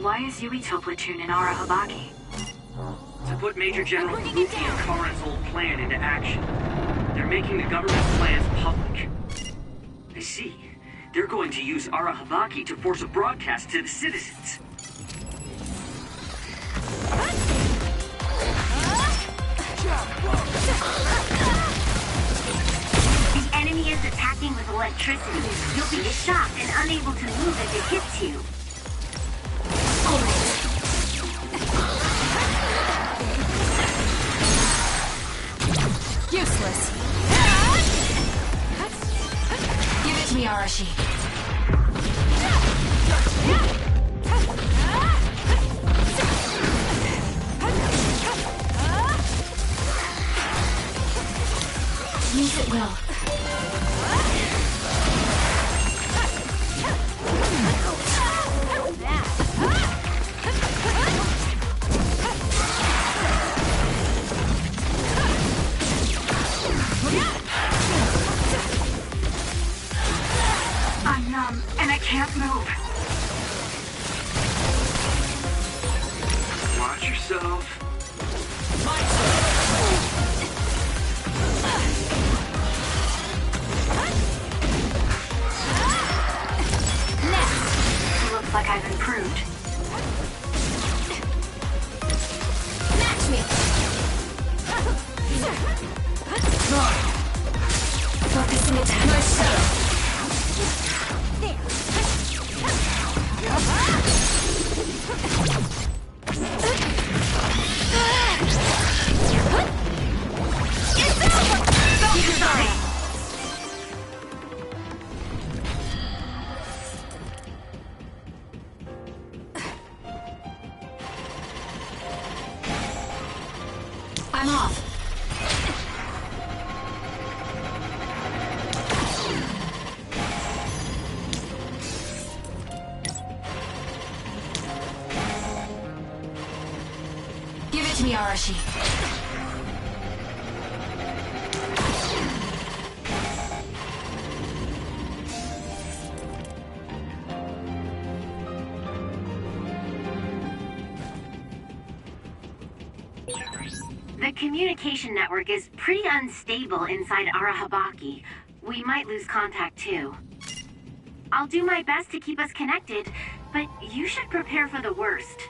Why is Yuito Platoon in Arahabaki? To put Major General Ibuki and Karen's old plan into action. They're making the government's plans public. I see. They're going to use Arahabaki to force a broadcast to the citizens. The enemy is attacking with electricity. You'll be shocked and unable to move if it hits you. Useless. Give it to me, Arashi. Use it well. I'm numb, and I can't move. Watch yourself. Looks like I've improved. Match me. Focusing attack. Nice shot. I'm off. Give it to me, Arashi. The communication network is pretty unstable inside Arahabaki. We might lose contact too. I'll do my best to keep us connected, but you should prepare for the worst.